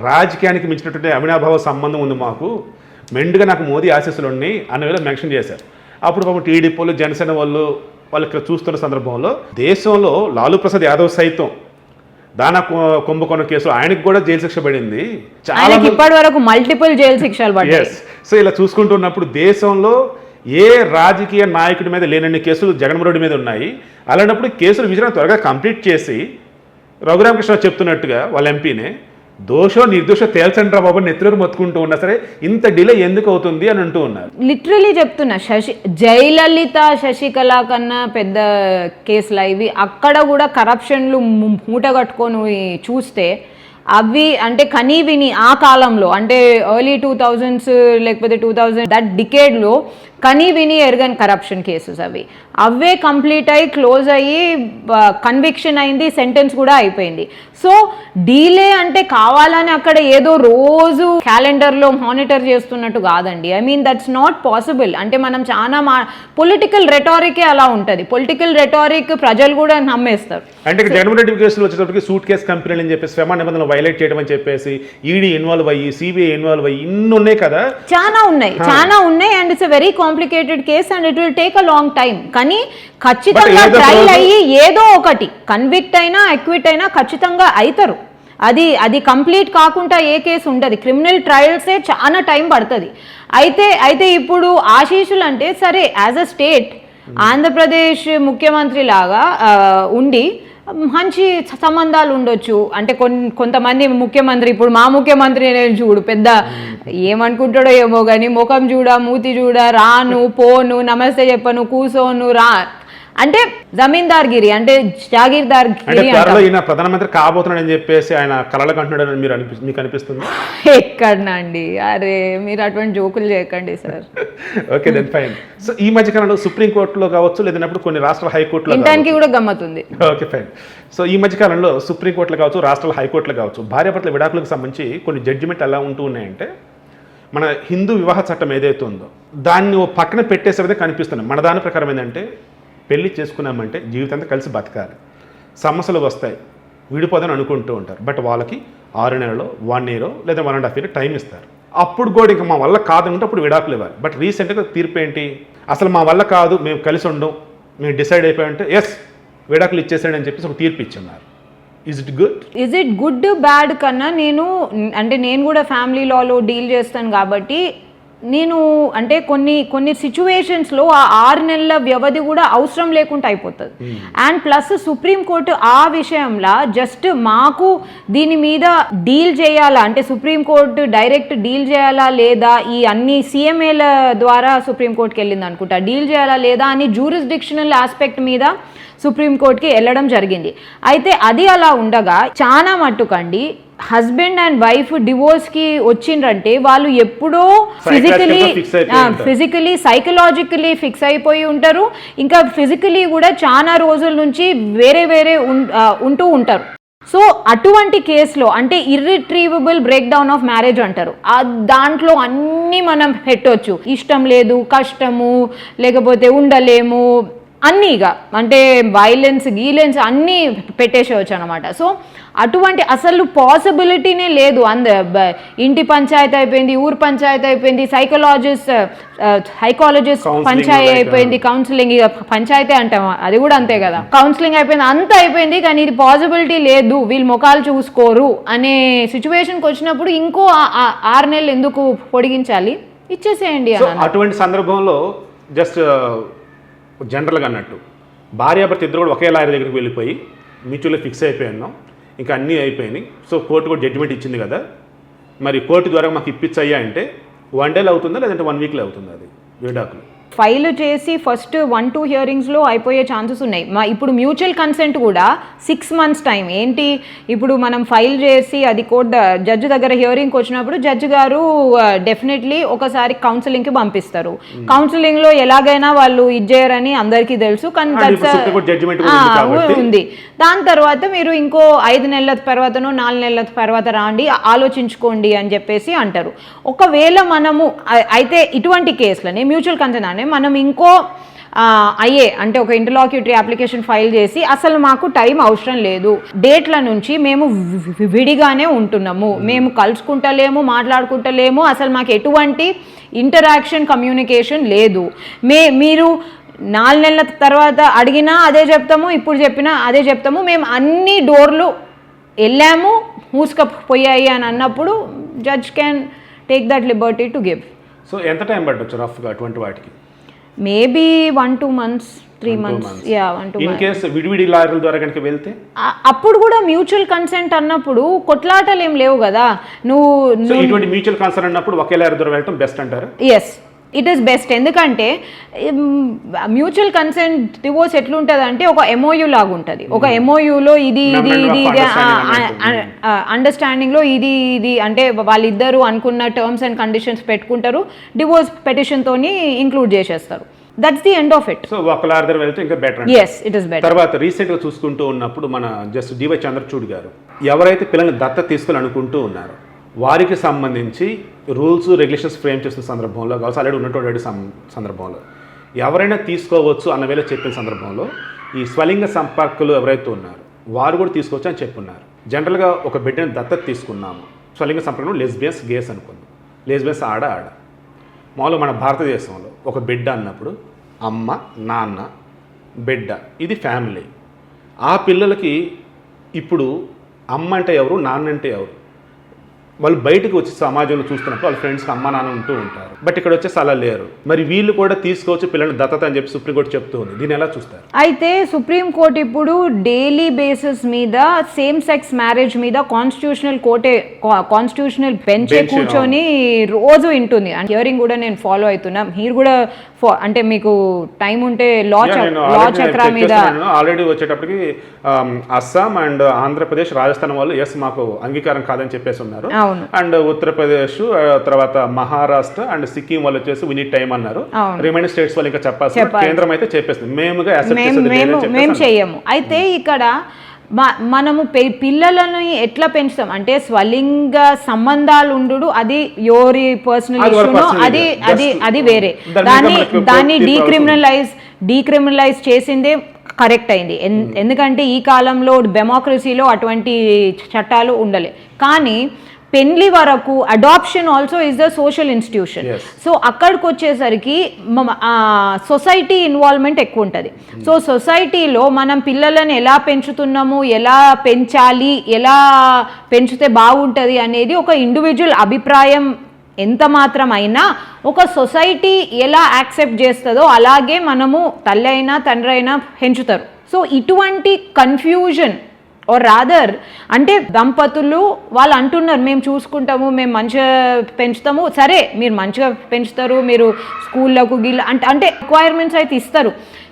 రాజకీయానికి మించినటువంటి అవినాభావ సంబంధం ఉంది, మాకు మెండుగా నాకు మోదీ ఆశీస్సులు ఉన్నాయి అన్న వేళ మెన్షన్ చేశారు. అప్పుడు పాపం టీడీపీ వాళ్ళు జనసేన వాళ్ళు చూస్తున్న సందర్భంలో దేశంలో లాలూ ప్రసాద్ యాదవ్ సైతం దానా కుంభకోణం కేసు ఆయనకు కూడా జైలు శిక్ష పడింది. చాలా ఇప్పటి వరకు మల్టిపుల్ జైలు శిక్షలు పడ్డాయి. సో ఇలా చూసుకుంటున్నప్పుడు దేశంలో ఏ రాజకీయ నాయకుడి మీద లేనన్ని కేసులు జగన్మోహన్ రెడ్డి మీద ఉన్నాయి. అలాంటప్పుడు కేసులు విచారణ త్వరగా కంప్లీట్ చేసి రఘురామకృష్ణ చెప్తున్నట్టుగా వాళ్ళ ఎంపీనే దోషో నిర్దోషో తేల్చండి రా బాబు నెత్తురు మొత్తుకుంటూ ఉన్నా సరే ఇంత డిలే ఎందుకు అవుతుంది అని అంటూ ఉన్నారు. లిటరలీ చెప్తున్నా, జయలలిత శశికళ కన్నా పెద్ద కేసులు ఇవి. అక్కడ కూడా కరప్షన్లు మూట కట్టుకొని చూస్తే అవి అంటే కనీవిని ఆ కాలంలో అంటే ఎర్లీ 2000s లేకపోతే 2000 దట్ డికేడ్లో కనీవిని ఎరగని కరప్షన్ కేసెస్ అవే కంప్లీట్ అయ్యి క్లోజ్ అయ్యి కన్విక్షన్ అయింది, సెంటెన్స్ కూడా అయిపోయింది. సో డీలే అంటే కావాలని అక్కడ ఏదో రోజు క్యాలెండర్లో మానిటర్ చేస్తున్నట్టు కాదండి. I mean that's not possible. అంటే మనం చాలా పొలిటికల్ రెటారికే అలా ఉంటుంది. పొలిటికల్ రెటారిక్ ప్రజలు కూడా నమ్మేస్తారు. అంటే జగన్మోహన్ రెడ్డి కేసులు వచ్చేటప్పటికి సూట్ కేసు కంపెనీలు అని చెప్పేసి స్వమ నిబంధనలు వైలేట్ చేయడం అని చెప్పేసి ఈడీ ఇన్వాల్వ్ అయ్యి సిబిఐ ఇన్వాల్వ్ అయ్యి ఇన్ని ఉన్నాయి కదా, చాలా ఉన్నాయి and it's very complicated case and it will take a long time. కానీ ఖచ్చితంగా ట్రయల్ అయ్యి ఏదో ఒకటి కన్విక్ట్ అయినా అక్విట్ అయినా ఖచ్చితంగా అవుతారు. అది కంప్లీట్ కాకుండా ఏ కేసు ఉండదు. క్రిమినల్ ట్రయల్సే చాలా టైం పడుతుంది. అయితే ఇప్పుడు ఆశీస్సులు అంటే సరే యాజ్ అ స్టేట్ ఆంధ్రప్రదేశ్ ముఖ్యమంత్రి లాగా ఉండి మంచి సంబంధాలు ఉండొచ్చు. అంటే కొంతమంది ముఖ్యమంత్రి, ఇప్పుడు మా ముఖ్యమంత్రి చూడు పెద్ద ఏమనుకుంటాడో ఏమో కానీ ముఖం చూడ మూతి చూడ రాను పోను నమస్తే చెప్పను కూసోను రా అంటే జమీందార్గిరి అంటే జాగీర్దార్ అంటే త్వరలో ఈయన ప్రధానమంత్రి కాబోతున్నాడని చెప్పేసి ఆయన కలలకు అంటున్నాడని మీకు అనిపిస్తుంది? ఎక్కడనండి, అరే మీరు అటువంటి జోకులు చేయకండి sir. Okay then fine. So ఈ మధ్య కాలంలో సుప్రీంకోర్టులో కావచ్చు, లేదన్నప్పుడు కొన్ని రాష్ట్రాల హైకోర్టులో ఇంటానికి కూడా గమ్మతుంది. Okay fine. సో ఈ మధ్య కాలంలో సుప్రీంకోర్టులో కావచ్చు, రాష్ట్రాల హైకోర్టులో కావచ్చు, భార్యాభర్తల విడాకులకు సంబంధించి కొన్ని జడ్జిమెంట్ ఎలా ఉంటూ ఉన్నాయంటే, మన హిందూ వివాహ చట్టం ఏదైతే ఉందో దాన్ని ఓ పక్కన పెట్టేసేదే కనిపిస్తుంది. మన దాని ప్రకారం ఏంటంటే, పెళ్లి చేసుకున్నామంటే జీవితాంతా కలిసి బతకాలి, సమస్యలు వస్తాయి విడిపోదని అనుకుంటూ ఉంటారు. బట్ వాళ్ళకి 6 నెలలు 1 ఇయర్ లేదా 1.5 ఇయర్ టైం ఇస్తారు. అప్పుడు కూడా ఇంకా మా వల్ల కాదంటే అప్పుడు విడాకులు ఇవ్వాలి. బట్ రీసెంట్గా తీర్పు ఏంటి, అసలు మా వల్ల కాదు, మేము కలిసి ఉండం, మేము డిసైడ్ అయిపోయామంటే ఎస్ విడాకులు ఇచ్చేసాడు అని చెప్పేసి ఒక తీర్పు ఇచ్చున్నారు. ఈజ్ ఇట్ గుడ్ బ్యాడ్ కన్నా నేను కూడా ఫ్యామిలీ లాలో డీల్ చేస్తాను కాబట్టి నేను అంటే కొన్ని సిచ్యువేషన్స్లో ఆ 6 నెలల వ్యవధి కూడా అవసరం లేకుండా అయిపోతుంది. అండ్ ప్లస్ సుప్రీంకోర్టు ఆ విషయంలో జస్ట్ మాకు దీని మీద డీల్ చేయాలా అంటే సుప్రీంకోర్టు డైరెక్ట్ డీల్ చేయాలా లేదా, ఈ అన్ని CMAల ద్వారా సుప్రీంకోర్టుకి వెళ్ళింది అనుకుంటా, డీల్ చేయాలా లేదా అని జ్యూరిస్డిక్షనల్ ఆస్పెక్ట్ మీద సుప్రీంకోర్టుకి వెళ్ళడం జరిగింది. అయితే అది అలా ఉండగా చాలా మట్టుకండి హస్బెండ్ అండ్ వైఫ్ డివోర్స్కి వచ్చిండ్రంటే వాళ్ళు ఎప్పుడో ఫిజికలీ సైకలాజికలీ ఫిక్స్ అయిపోయి ఉంటారు. ఇంకా ఫిజికలీ కూడా చాలా రోజుల నుంచి వేరే ఉంటూ ఉంటారు. సో అటువంటి కేసులో అంటే ఇర్రిట్రీవబుల్ బ్రేక్ డౌన్ ఆఫ్ మ్యారేజ్ అంటారు. దాంట్లో అన్నీ మనం పెట్టవచ్చు, ఇష్టం లేదు, కష్టము, లేకపోతే ఉండలేము, అన్నీగా అంటే వైలెన్స్ గీలెన్స్ అన్నీ పెట్టేసేవచ్చు అనమాట. సో అటువంటి అసలు పాసిబిలిటీనే లేదు. ఇంటి పంచాయతీ అయిపోయింది, ఊరు పంచాయతీ అయిపోయింది, సైకాలజిస్ట్ పంచాయతీ అయిపోయింది, కౌన్సిలింగ్ పంచాయతీ అంటాం అది కూడా అంతే కదా, కౌన్సిలింగ్ అయిపోయింది, అంతా అయిపోయింది, కానీ ఇది పాసిబిలిటీ లేదు, వీళ్ళు ముఖాలు చూసుకోరు అనే సిచ్యువేషన్కి వచ్చినప్పుడు ఇంకో 6 నెలలు ఎందుకు పొడిగించాలి, ఇచ్చేసేయండి. అటువంటి సందర్భంలో జస్ట్ జనరల్గా అన్నట్టు భార్యాభర్త ఇద్దరు కూడా ఒకే లాయర్ దగ్గరికి వెళ్ళిపోయి మ్యూచువల్గా ఫిక్స్ అయిపోయినాం, ఇంకా అన్నీ అయిపోయినాయి, సో కోర్టు కూడా జడ్జిమెంట్ ఇచ్చింది కదా, మరి కోర్టు ద్వారా మాకు ఇప్పించయ్యా అంటే 1 డేలో అవుతుందా లేదంటే 1 వీక్లో అవుతుందా అది విడాకులు? ఫైల్ చేసి ఫస్ట్ 1-2 హియరింగ్స్లో అయిపోయే ఛాన్సెస్ ఉన్నాయి. ఇప్పుడు మ్యూచువల్ కన్సెంట్ కూడా 6 months టైం. ఏంటి ఇప్పుడు మనం ఫైల్ చేసి అది కోర్టు జడ్జి దగ్గర హియరింగ్కి వచ్చినప్పుడు జడ్జి గారు డెఫినెట్లీ ఒకసారి కౌన్సిలింగ్కి పంపిస్తారు. కౌన్సిలింగ్లో ఎలాగైనా వాళ్ళు ఇచ్చేయరని అందరికీ తెలుసు, కానీ ఉంది. దాని తర్వాత మీరు ఇంకో 5 నెలల తర్వాతనో 4 నెలల తర్వాత రాండి, ఆలోచించుకోండి అని చెప్పేసి అంటారు. ఒకవేళ మనము అయితే ఇటువంటి కేసులని మ్యూచువల్ కన్సెంట్ అనే మనం ఇంకో అంటే ఒక ఇంటర్లాక్యూటరీ అప్లికేషన్ ఫైల్ చేసి అసలు మాకు టైం అవసరం లేదు, డేట్ల నుంచి మేము విడిగానే ఉంటున్నాము, మేము కలుసుకుంటలేము, మాట్లాడుకుంటలేము, అసలు మాకు ఎటువంటి ఇంటరాక్షన్ కమ్యూనికేషన్ లేదు, మీరు 4 నెలల తర్వాత అడిగినా అదే చెప్తాము, ఇప్పుడు చెప్పినా అదే చెప్తాము, మేము అన్ని డోర్లు వెళ్ళాము మూసుకపోయాయి అని అన్నప్పుడు judge can take that liberty to give. So ఎంత టైం పట్టొచ్చు రఫ్గా అటువంటి వాటికి? Maybe 1-2 months 3 months. Yeah 1-2 in case విడివిడి లాయర్ల ద్వారా కనుక వెళ్తే అప్పుడు కూడా మ్యూచువల్ కన్సెంట్ అన్నప్పుడు కొట్లాటలు ఏం లేవు కదా. నువ్వు ఇటువంటి మ్యూచువల్ కన్సెంట్ అన్నప్పుడు ఒకే లాయర్ ద్వారా వెళ్ళడం బెస్ట్ అంటారు? Yes, it is best. ఎందుకంటే మ్యూచువల్ కన్సెంట్ డివోర్స్ ఎట్లుంటుంది అంటే ఒక MOU లాగా ఉంటుంది. ఒక MOUలో ఇది అండర్స్టాండింగ్లో ఇది అంటే వాళ్ళిద్దరూ అనుకున్న టర్మ్స్ అండ్ కండిషన్స్ పెట్టుకుంటారు, డివోర్స్ పెటిషన్తోని ఇంక్లూడ్ చేసేస్తారు. That's the end of it. So ఒక లాయర్ దగ్గర వెళ్తే ఇంకా better. yes it is better. తర్వాత రీసెంట్గా చూసుకుంటూ ఉన్నప్పుడు మన జస్ట్ DY చంద్రచూడ్ గారు ఎవరైతే పిల్లల్ని దత్తత తీసుకొని అనుకుంటూ ఉన్నారో వారికి సంబంధించి రూల్స్ రెగ్యులేషన్స్ ఫ్రేమ్ చేసిన సందర్భంలో కావచ్చు, ఆల్రెడీ ఉన్నటువంటి సందర్భంలో ఎవరైనా తీసుకోవచ్చు అన్న వేళ చెప్పిన సందర్భంలో ఈ స్వలింగ సంపర్కులు ఎవరైతే ఉన్నారో వారు కూడా తీసుకోవచ్చు అని చెప్పున్నారు. జనరల్గా ఒక బిడ్డని దత్తత తీసుకున్నాము, స్వలింగ సంపర్కం లెస్బియన్స్ గేస్ అనుకుందాం, లెస్బియన్స్ ఆడ మామూలుగా మన భారతదేశంలో ఒక బిడ్డ అన్నప్పుడు అమ్మ నాన్న బిడ్డ ఇది ఫ్యామిలీ. ఆ పిల్లలకి ఇప్పుడు అమ్మ అంటే ఎవరు, నాన్న అంటే ఎవరు, వాళ్ళు బయటకు వచ్చి సమాజంలో చూస్తున్నప్పుడు వాళ్ళ ఫ్రెండ్స్కి అమ్మా నాన్న ఉంటూ ఉంటారు. బట్ ఇక్కడ వచ్చేసి అలా లేరు. మరి వీళ్ళు కూడా తీసుకోవచ్చు పిల్లల్ని దత్తత అని చెప్పి సుప్రీంకోర్టు చెప్తూ ఉంది. దీన్ని ఎలా చూస్తారు? అయితే సుప్రీంకోర్టు ఇప్పుడు డైలీ బేసిస్ మీద సేమ్ సెక్స్ మ్యారేజ్ మీద కాన్స్టిట్యూషనల్ బెంచ్ కూర్చొని రోజు వింటుంది. అండ్ హియరింగ్ కూడా నేను ఫాలో అవుతున్నా. మీరు కూడా అంటే మీకు టైం ఉంటే లా చక్ర మీద ఆల్రెడీ వచ్చేటప్పటికి అస్సాం అండ్ ఆంధ్రప్రదేశ్, రాజస్థాన్ వాళ్ళు ఎస్ మాకు అంగీకారం కాదని చెప్పేసి ఉన్నారు. అండ్ ఉత్తరప్రదేశ్, తర్వాత మహారాష్ట్ర అండ్ సిక్కిం వాళ్ళు వచ్చేసి వి నీడ్ టైం అన్నారు. రిమైనింగ్ స్టేట్స్ వాళ్ళు ఇంకా చెప్పాల్సి, కేంద్రం అయితే చెప్పేస్తుంది మేము చేయము. అయితే ఇక్కడ మనము పిల్లలను ఎట్లా పెంచుతాం అంటే స్వలింగ సంబంధాలు ఉండు, అది యోరి పర్సనల్ ఇష్యూను, అది వేరే. దాన్ని డీక్రిమినలైజ్ చేసిందే కరెక్ట్ అయింది. ఎందుకంటే ఈ కాలంలో డెమోక్రసీలో అటువంటి చట్టాలు ఉండలే. కానీ పెళ్లి వరకు adoption also is the social institution. So అక్కడికి వచ్చేసరికి సొసైటీ ఇన్వాల్వ్మెంట్ ఎక్కువ ఉంటుంది. సో సొసైటీలో మనం పిల్లలను ఎలా పెంచుతున్నాము, ఎలా పెంచాలి, ఎలా పెంచితే బాగుంటుంది అనేది ఒక ఇండివిజువల్ అభిప్రాయం ఎంత మాత్రం అయినా ఒక సొసైటీ ఎలా యాక్సెప్ట్ చేస్తుందో అలాగే మనము తల్లి అయినా తండ్రి అయినా పెంచుతారు. సో ఇటువంటి కన్ఫ్యూజన్ ఆర్ రాదర్ అంటే దంపతులు వాళ్ళు అంటున్నారు మేము చూసుకుంటాము, మేము మంచిగా పెంచుతాము. సరే మీరు మంచిగా పెంచుతారు, మీరు స్కూళ్ళకు అంటే రిక్వైర్మెంట్స్ అయితే ఇస్తారు.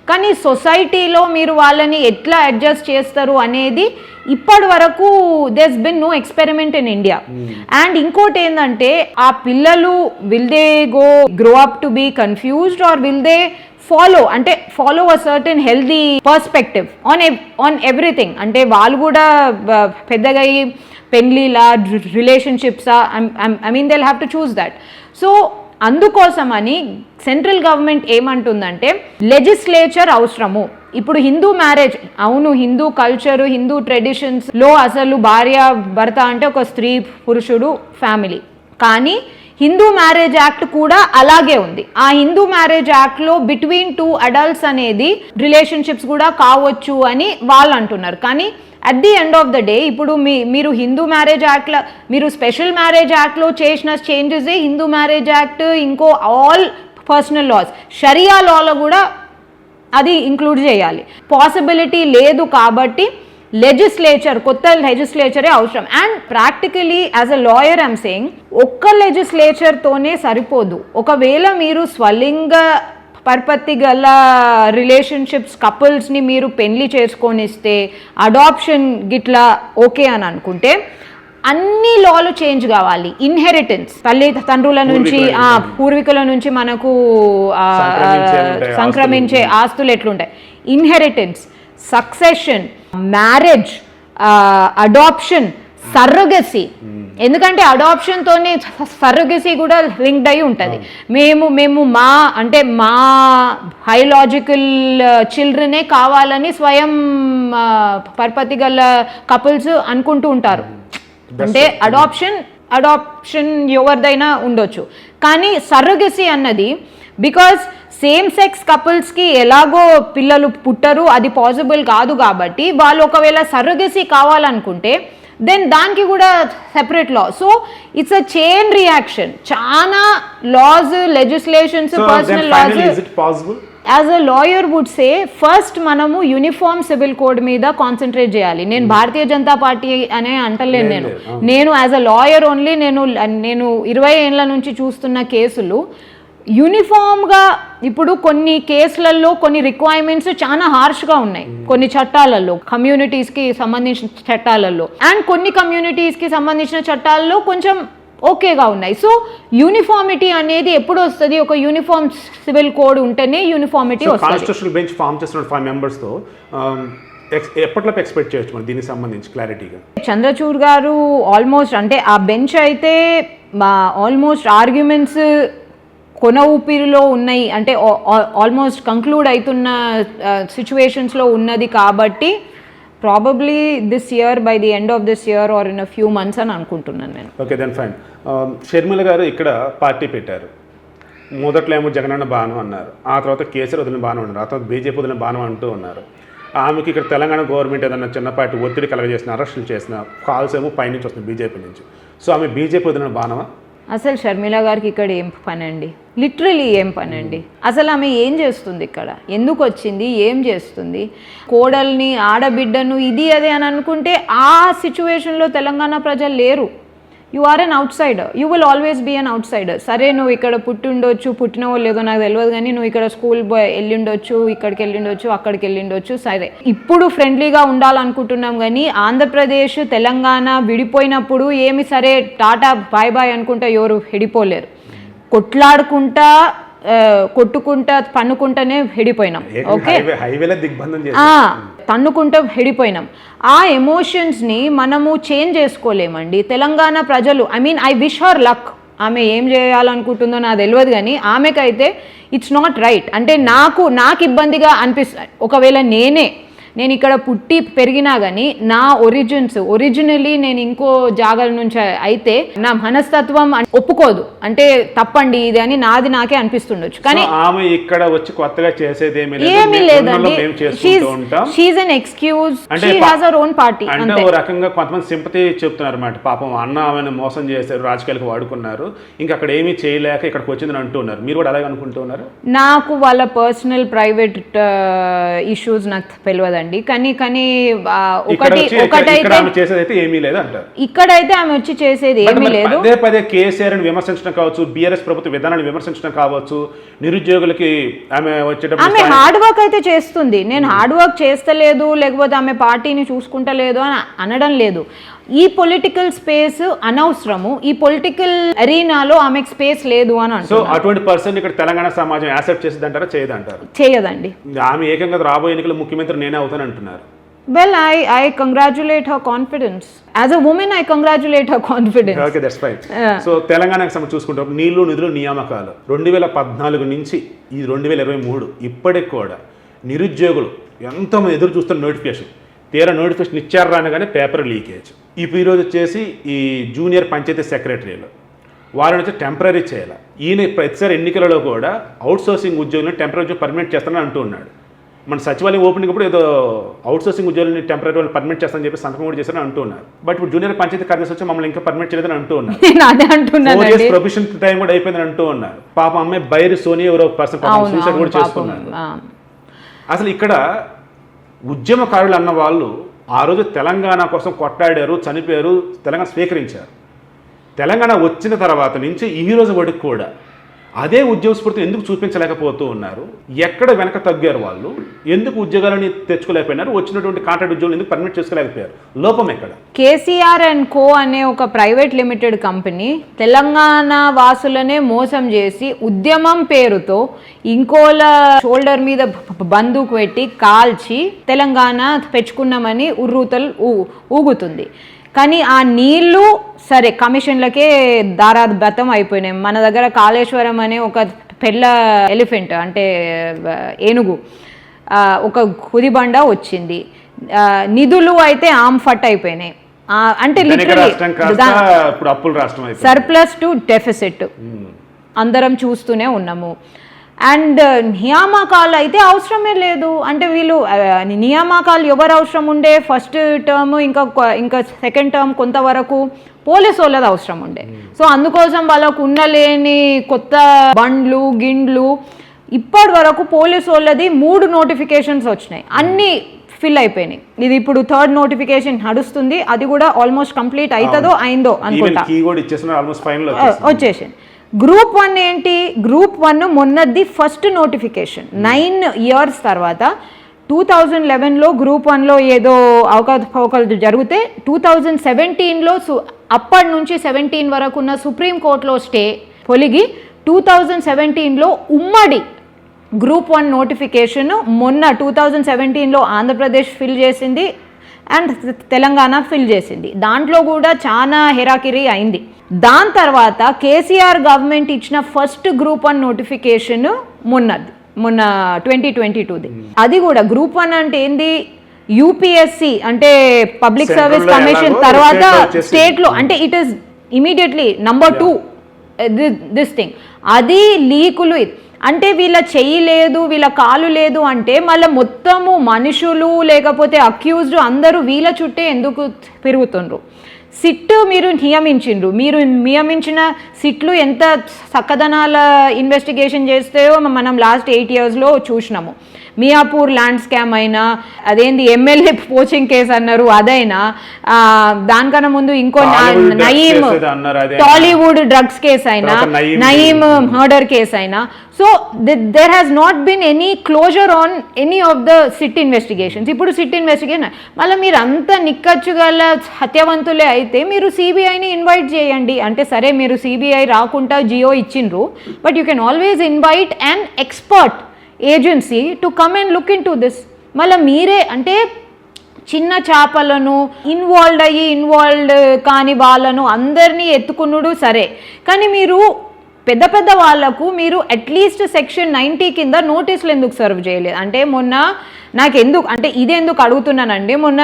కానీ సొసైటీలో మీరు వాళ్ళని ఎట్లా అడ్జస్ట్ చేస్తారు అనేది ఇప్పటి వరకు there's been no experiment in India. And ఇంకోటి ఏంటంటే ఆ పిల్లలు will they grow up to be confused or will they follow a certain healthy perspective on everything. అంటే వాళ్ళు కూడా పెద్దగా పెళ్లిలా రిలేషన్షిప్సా, I mean they have to choose that. So అందుకోసమని సెంట్రల్ గవర్నమెంట్ ఏమంటుందంటే లెజిస్లేచర్ అవసరము. ఇప్పుడు హిందూ మ్యారేజ్, అవును హిందూ కల్చర్, హిందూ ట్రెడిషన్స్ లో అసలు భార్య భర్త అంటే ఒక స్త్రీ పురుషుడు ఫ్యామిలీ. కానీ హిందూ మ్యారేజ్ యాక్ట్ కూడా అలాగే ఉంది. ఆ హిందూ మ్యారేజ్ యాక్ట్లో బిట్వీన్ 2 అడల్ట్స్ అనేది రిలేషన్షిప్స్ కూడా కావచ్చు అని వాళ్ళు అంటున్నారు. కానీ at the end of the day ఇప్పుడు మీరు హిందూ మ్యారేజ్ యాక్ట్లో, మీరు స్పెషల్ మ్యారేజ్ యాక్ట్లో చేసిన చేంజెస్ హిందూ మ్యారేజ్ యాక్ట్, ఇంకో ఆల్ పర్సనల్ లాస్, షరియా లాలో కూడా అది ఇంక్లూడ్ చేయాలి. పాసిబిలిటీ లేదు కాబట్టి కొత్త లెజిస్లేచరే అవసరం. And practically as a lawyer I'm saying ఒక్క లెజిస్లేచర్తోనే సరిపోదు. ఒకవేళ మీరు స్వలింగ పర్పత్తి గల రిలేషన్షిప్స్ కపుల్స్ని మీరు పెళ్లి చేసుకొనిస్తే, అడాప్షన్ గిట్లా ఓకే అని అనుకుంటే అన్ని లాలు చేంజ్ కావాలి. ఇన్హెరిటెన్స్, తల్లిదండ్రుల నుంచి పూర్వీకుల నుంచి మనకు సంక్రమించే ఆస్తులు ఎట్లుంటాయి, ఇన్హెరిటెన్స్, సక్సెషన్, మ్యారేజ్, అడాప్షన్, సర్రగసీ. ఎందుకంటే అడాప్షన్తోనే సర్రగసీ కూడా లింక్డ్ అయి ఉంటుంది. మేము మా బయోలాజికల్ చిల్డ్రనే కావాలని స్వయం పర్పతి గల కపుల్స్ అనుకుంటూ ఉంటారు. అంటే అడాప్షన్ ఎవరిదైనా ఉండొచ్చు. కానీ సర్రగసీ అన్నది బికాజ్ సేమ్ సెక్స్ కపుల్స్కి ఎలాగో పిల్లలు పుట్టరు, అది పాసిబుల్ కాదు. కాబట్టి వాళ్ళు ఒకవేళ సర్రగసీ కావాలనుకుంటే దెన్ దానికి కూడా separate law. So it's a chain reaction. చాలా laws, legislations, personal laws. As a lawyer would say first మనము యూనిఫామ్ సివిల్ కోడ్ మీద కాన్సన్ట్రేట్ చేయాలి. నేను భారతీయ జనతా పార్టీ అనే అంటలేను. నేను యాజ్ అ లాయర్ ఓన్లీ నేను 20 ఏళ్ల నుంచి చూస్తున్న కేసులు యూనిఫామ్గా. ఇప్పుడు కొన్ని కేసులలో కొన్ని రిక్వైర్మెంట్స్ చాలా హార్ష్గా ఉన్నాయి కొన్ని చట్టాలలో, కమ్యూనిటీస్కి సంబంధించిన చట్టాలలో. అండ్ కొన్ని కమ్యూనిటీస్కి సంబంధించిన చట్టాల్లో కొంచెం ఓకేగా ఉన్నాయి. సో యూనిఫామిటీ అనేది ఎప్పుడు వస్తుంది? ఒక యూనిఫామ్ సివిల్ కోడ్ ఉంటేనే యూనిఫామిటీ వస్తుంది. కాన్స్టిట్యూషనల్ బెంచ్ ఫామ్ చేసిన 5 మెంబర్స్తో ఎప్పటిలోపు ఎక్స్పెక్ట్ చేయొచ్చు మనం దీనికి సంబంధించి క్లారిటీగా? చంద్రచూడ్ గారు ఆల్మోస్ట్ అంటే ఆ బెంచ్ అయితే ఆల్మోస్ట్ ఆర్గ్యుమెంట్స్ కొన ఊపిరిలో ఉన్నాయి, అంటే ఆల్మోస్ట్ కంక్లూడ్ అవుతున్న సిచ్యువేషన్స్లో ఉన్నది. కాబట్టి probably this year, by the end of this year are in a few months అని అనుకుంటున్నాను నేను. Okay then fine. షర్మిల గారు ఇక్కడ పార్టీ పెట్టారు. మొదట్లో ఏమో జగనన్న బాను అన్నారు, ఆ తర్వాత కేసీఆర్ వదిలిన బాను అన్నారు, ఆ తర్వాత బీజేపీ వదిలిన బాను అంటూ ఉన్నారు. ఆమెకి ఇక్కడ తెలంగాణ గవర్నమెంట్ ఏదైనా చిన్నపాటి ఒత్తిడి కలగజేసిన అరెస్టులు చేసిన కాల్స్ ఏమో పైనుంచి వస్తుంది బీజేపీ నుంచి. సో ఆమె బీజేపీ వదిలిన బాణమా? అసలు షర్మిల గారికి ఇక్కడ ఏం పని అండి? లిటరలీ ఏం పని అండి? అసలు ఆమె ఏం చేస్తుంది ఇక్కడ? ఎందుకు వచ్చింది? ఏం చేస్తుంది? కోడల్ని, ఆడబిడ్డను, ఇది అదే అని అనుకుంటే ఆ సిచ్యువేషన్లో తెలంగాణ ప్రజలు లేరు. You are an outsider, you will always be an outsider. సరే నువ్వు ఇక్కడ పుట్టిండొచ్చు, పుట్టినవో లేదో నాకు తెలియదు, కానీ నువ్వు ఇక్కడ స్కూల్ వెళ్ళిండొచ్చు, ఇక్కడికి వెళ్ళిండొచ్చు, అక్కడికి వెళ్ళిండొచ్చు, సరే ఇప్పుడు ఫ్రెండ్లీగా ఉండాలనుకుంటున్నాం. కానీ ఆంధ్రప్రదేశ్ తెలంగాణ విడిపోయినప్పుడు ఏమి సరే టాటా బాయ్ బాయ్ అనుకుంటా ఎవరు విడిపోలేరు. కొట్లాడుకుంటా, కొట్టుకుంటా, పన్నుకుంటానే విడిపోయినాం. ఓకే, హైవేలో దిగ్బంధం తన్నుకుంటూ విడిపోయినాం. ఆ ఎమోషన్స్ని మనము చేంజ్ చేసుకోలేమండి. తెలంగాణ ప్రజలు, I mean I wish her luck. ఆమె ఏం చేయాలనుకుంటుందో నాకు తెలియదు, కానీ ఆమెకైతే ఇట్స్ నాట్ రైట్. అంటే నాకు ఇబ్బందిగా అనిపిస్తుంది. ఒకవేళ నేను ఇక్కడ పుట్టి పెరిగినా కానీ నా ఒరిజినలీ నేను ఇంకో జాగాల నుంచి అయితే నా మనస్తత్వం ఒప్పుకోదు. అంటే తప్పండి ఇది అని నాకే అనిపిస్తుండొచ్చు. కానీ ఆమె ఇక్కడ వచ్చి కొత్తగా చేసేది ఏమీ లేదండి. She an excuse, she has her own party. అంటే ఓ రకంగా కొంతమంది సింపతి చెప్తున్నారు అన్నమాట. పాపం అన్న ఆమెను మోసం చేశారు, రాజకీయాలకు వాడుకున్నారు, ఇంకా అక్కడ ఏమీ చేయలేక ఇక్కడికి వచ్చిందని అంటున్నారు. మీరు కూడా అలాగే అనుకుంటున్నారు? నాకు వాళ్ళ పర్సనల్ ప్రైవేట్ ఇష్యూస్ నాకు తెలియదండి. కానీ ఇక్కడైతే ఆమె వచ్చి చేసేది ఏమీ లేదు. పదే కేసీఆర్ విమర్శించడం కావచ్చు, బీఆర్ఎస్ ప్రభుత్వ విధానాన్ని విమర్శించడం కావచ్చు, నిరుద్యోగులకి ఆమె ఆమె హార్డ్ వర్క్ అయితే చేస్తుంది. నేను హార్డ్ వర్క్ చేస్తలేదు, లేకపోతే ఆమె పార్టీని చూసుకుంటలేదు అని అనడం లేదు. ఈ పొలిటికల్ స్పేస్ అనవసరము, ఈ పొలిటికల్ అరీనాలో ఆమెకు స్పేస్ లేదు అని అంటారు. సో అటువంటి పర్సన్ ఇక్కడ తెలంగాణ సమాజం యాక్సెప్ట్ చేసేదంటారా? చేయదంటారు? చేయదండి. ఆమె ఏకంగా రాబోయే ఎన్నికల ముఖ్యమంత్రి నేనే అవుతాను అంటున్నారు. Well, I congratulate her confidence. As a woman, I congratulate her confidence. Okay, that's fine. So తెలంగాణకు సంబంధించి చూసుకుంటే నీళ్లు నిధులు నియామకాలు 2014 నుంచి ఈ 2023 ఇప్పటికి కూడా నిరుద్యోగులు ఎంతోమంది ఎదురు చూస్తున్న నోటిఫికేషన్, తీరా నోటిఫికేషన్ ఇచ్చారు రానగానే పేపర్ లీకేజ్. ఈరోజు వచ్చేసి ఈ జూనియర్ పంచాయతీ సెక్రటరీలు వాళ్ళని వచ్చి టెంపరీ చేయాలి. ఈయన ప్రతిసారి ఎన్నికలలో కూడా అవుట్సోర్సింగ్ ఉద్యోగులను టెంపరీ పర్మనెంట్ చేస్తానని అంటూ ఉన్నాడు. మన సచివాలయం ఓపెనింగ్ అప్పుడు ఏదో అవుట్సోర్సింగ్ ఉద్యోగులని టెంపరీ వాళ్ళు పర్మిట్ చేస్తానని చెప్పి సంతకం కూడా చేస్తారని అంటూ ఉన్నారు. బట్ ఇప్పుడు జూనియర్ పంచాయతీ కార్యదర్శి వచ్చి మమ్మల్ని ఇంకా పర్మిట్ చేయలేదని అంటూ ఉన్నారు. 4 years ప్రొబేషన్ టైం కూడా అయిపోయిందని అంటూ ఉన్నారు. పాప అమ్మాయి బైరి సోనియా ఎవరో పర్సన్ సూసైడ్ కూడా చేసుకున్నారు. అసలు ఇక్కడ ఉద్యమకారులు అన్న వాళ్ళు ఆ రోజు తెలంగాణ కోసం కొట్లాడారు, చనిపోయారు, తెలంగాణ స్వీకరించారు. తెలంగాణ వచ్చిన తర్వాత నుంచి ఈ రోజు వరకు కూడా అదే ఉద్యోగ స్ఫూర్తి ఎందుకు చూపించలేకపోతూ ఉన్నారు? ఎక్కడ వెనక తగ్గారు వాళ్ళు? ఎందుకు ఉద్యోగాలని తెచ్చుకోలేకపోయినారు? వచ్చినటువంటి కాంట్రాక్ట్ ఉద్యోగులు ఎందుకు పర్మిట్ చేసుకోలేకపోయారు? లోపం ఎక్కడ? కేసీఆర్ అండ్ కో అనే ఒక ప్రైవేట్ లిమిటెడ్ కంపెనీ తెలంగాణ వాసులనే మోసం చేసి ఉద్యమం పేరుతో ఇంకోల షోల్డర్ మీద బందూకు పెట్టి కాల్చి తెలంగాణ పెంచుకున్నామని ఉర్రూతలు ఊగుతుంది. కానీ ఆ నీళ్లు సరే కమిషన్లకే దారాదత్తం అయిపోయినాయి. మన దగ్గర కాళేశ్వరం అనే ఒక పెళ్ళ ఎలిఫెంట్ అంటే ఏనుగు ఒక కుదిబండ వచ్చింది. నిధులు అయితే ఆమ్ఫట్ అయిపోయినాయి. అంటే సర్ప్లస్ టు డెఫిసిట్ అందరం చూస్తూనే ఉన్నాము. అండ్ నియామకాలు అయితే అవసరమే లేదు. అంటే వీళ్ళు నియామకాలు ఎవరు అవసరం ఉండే? ఫస్ట్ టర్మ్ ఇంకా సెకండ్ టర్మ్ కొంతవరకు పోలీసు వాళ్ళది అవసరం ఉండే. సో అందుకోసం వాళ్ళకు ఉండలేని కొత్త బండ్లు గిండ్లు ఇప్పటి వరకు పోలీసు వాళ్ళది 3 నోటిఫికేషన్స్ వచ్చినాయి, అన్నీ ఫిల్ అయిపోయినాయి. ఇది ఇప్పుడు 3rd నోటిఫికేషన్ నడుస్తుంది, అది కూడా ఆల్మోస్ట్ కంప్లీట్ అవుతుందో అయిందో అనుకుంటా, వచ్చేసింది. గ్రూప్ 1 ఏంటి? గ్రూప్ 1 మొన్నది ఫస్ట్ నోటిఫికేషన్ 9 years తర్వాత 2011లో గ్రూప్ 1లో ఏదో అవకతవకలు జరిగితే 2017లో అప్పటి నుంచి 17 వరకు ఉన్న సుప్రీంకోర్టులో స్టే పొలిగి 2017లో ఉమ్మడి గ్రూప్ 1 నోటిఫికేషన్ మొన్న 2017లో ఆంధ్రప్రదేశ్ ఫిల్ చేసింది అండ్ తెలంగాణ ఫిల్ చేసింది. దాంట్లో కూడా చాలా హెరాకిరీ అయింది. దాని తర్వాత కేసీఆర్ గవర్నమెంట్ ఇచ్చిన ఫస్ట్ గ్రూప్ 1 నోటిఫికేషన్ మొన్న 2022ది. అది కూడా గ్రూప్ 1 అంటే ఏంది? యూపీఎస్సి అంటే పబ్లిక్ సర్వీస్ కమిషన్ తర్వాత స్టేట్లో అంటే it is immediately number 2 this thing. అది లీకులు. అంటే వీళ్ళ చెయ్యి లేదు, వీళ్ళ కాలు లేదు అంటే మళ్ళీ మొత్తము మనుషులు లేకపోతే అక్యూజ్డ్ అందరూ వీళ్ళ చుట్టే ఎందుకు పెరుగుతుండ్రు? సిట్ మీరు నియమించిన సిట్లు ఎంత చక్కదనాల ఇన్వెస్టిగేషన్ చేస్తాయో మనం లాస్ట్ 8 yearsలో చూసినాము. మియాపూర్ ల్యాండ్ స్కామ్ అయినా, అదేంది ఎమ్మెల్యే పోచింగ్ కేసు అన్నారు అదైనా, దానికన్నా ముందు ఇంకో నయీం టాలీవుడ్ డ్రగ్స్ కేసు అయినా, నయీం మర్డర్ కేసు అయినా. So there has not been any closure on any of the SIT investigations. ఇప్పుడు సిట్ ఇన్వెస్టిగేషన్ మళ్ళీ మీరు అంత నిక్కచ్చు గల సత్యవంతులే అయితే మీరు సిబిఐని ఇన్వైట్ చేయండి. అంటే సరే మీరు సిబిఐ రాకుండా జియో ఇచ్చిండ్రు, but you can always invite an expert agency to come and look in to this. మళ్ళీ మీరే అంటే చిన్న చేపలను ఇన్వాల్వ్డ్ కాని వాళ్ళను అందరినీ ఎత్తుకున్నాడు సరే, కానీ మీరు పెద్ద పెద్ద వాళ్లకు మీరు అట్లీస్ట్ సెక్షన్ 90 కింద నోటీసులు ఎందుకు సర్వ్ చేయలేదు? అంటే మొన్న నాకు ఇదెందుకు అడుగుతున్నానండి, మొన్న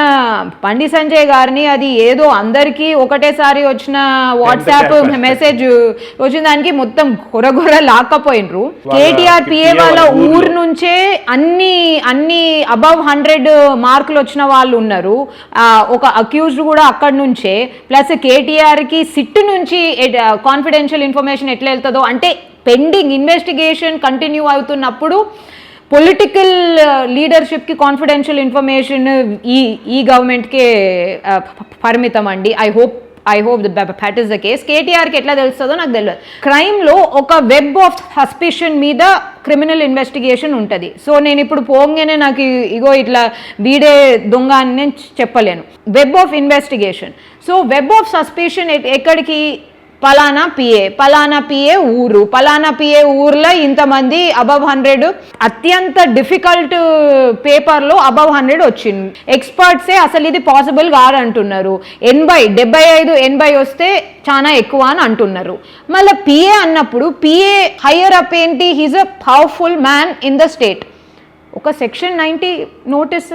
బండి సంజయ్ గారిని అది ఏదో అందరికీ ఒకటేసారి వచ్చిన వాట్సాప్ మెసేజ్ వచ్చిన దానికి మొత్తం గొరగొర లాక్కపోయినరు. కేటీఆర్ పిఏ వాళ్ళ ఊరు నుంచే అన్ని అబవ్ 100 మార్కులు వచ్చిన వాళ్ళు ఉన్నారు. ఒక అక్యూజ్డ్ కూడా అక్కడి నుంచే, ప్లస్ కేటీఆర్కి సిట్ నుంచి కాన్ఫిడెన్షియల్ ఇన్ఫర్మేషన్ ఎట్లా వెళ్తుందో, అంటే పెండింగ్ ఇన్వెస్టిగేషన్ కంటిన్యూ అవుతున్నప్పుడు పొలిటికల్ లీడర్షిప్కి కాన్ఫిడెన్షియల్ ఇన్ఫర్మేషన్ ఈ గవర్నమెంట్కే పరిమితం అండి. I hope that is the case. కేటీఆర్కి ఎట్లా తెలుస్తుందో నాకు తెలియదు. క్రైమ్లో ఒక వెబ్ ఆఫ్ సస్పిషన్ మీద క్రిమినల్ ఇన్వెస్టిగేషన్ ఉంటుంది. సో నేను ఇప్పుడు పోగానే నాకు ఇగో ఇట్లా వీడే దొంగ అని నేను చెప్పలేను. Web of investigation. So web of suspicion ఎక్కడికి? పలానా పిఏ ఊర్లో ఇంతమంది అబవ్ 100, అత్యంత డిఫికల్ట్ పేపర్లో అబవ్ 100 వచ్చింది. ఎక్స్పర్ట్సే అసలు ఇది పాసిబుల్ కాదంటున్నారు. 75-80 వస్తే చాలా ఎక్కువ అని అంటున్నారు. మళ్ళీ పిఏ అన్నప్పుడు పిఏ హయ్యర్ అప్ ఏంటి? He's a powerful man in the state. ఒక సెక్షన్ 90 నోటీస్,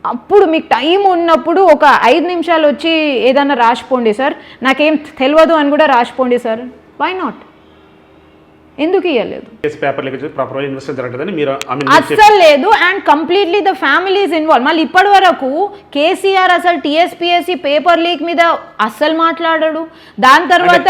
అప్పుడు మీకు టైం ఉన్నప్పుడు ఒక 5 నిమిషాలు వచ్చి ఏదన్నా రాసిపోండి సార్, నాకేం తెలియదు అని కూడా రాసిపోండి సార్. Why not? ఎందుకు ఇవ్వలేదు? అస్సలు లేదు. And completely the families involve. మళ్ళీ ఇప్పటి వరకు కేసీఆర్ అసలు టీఎస్పీఎస్సీ పేపర్ లీక్ మీద అస్సలు మాట్లాడాడు. దాని తర్వాత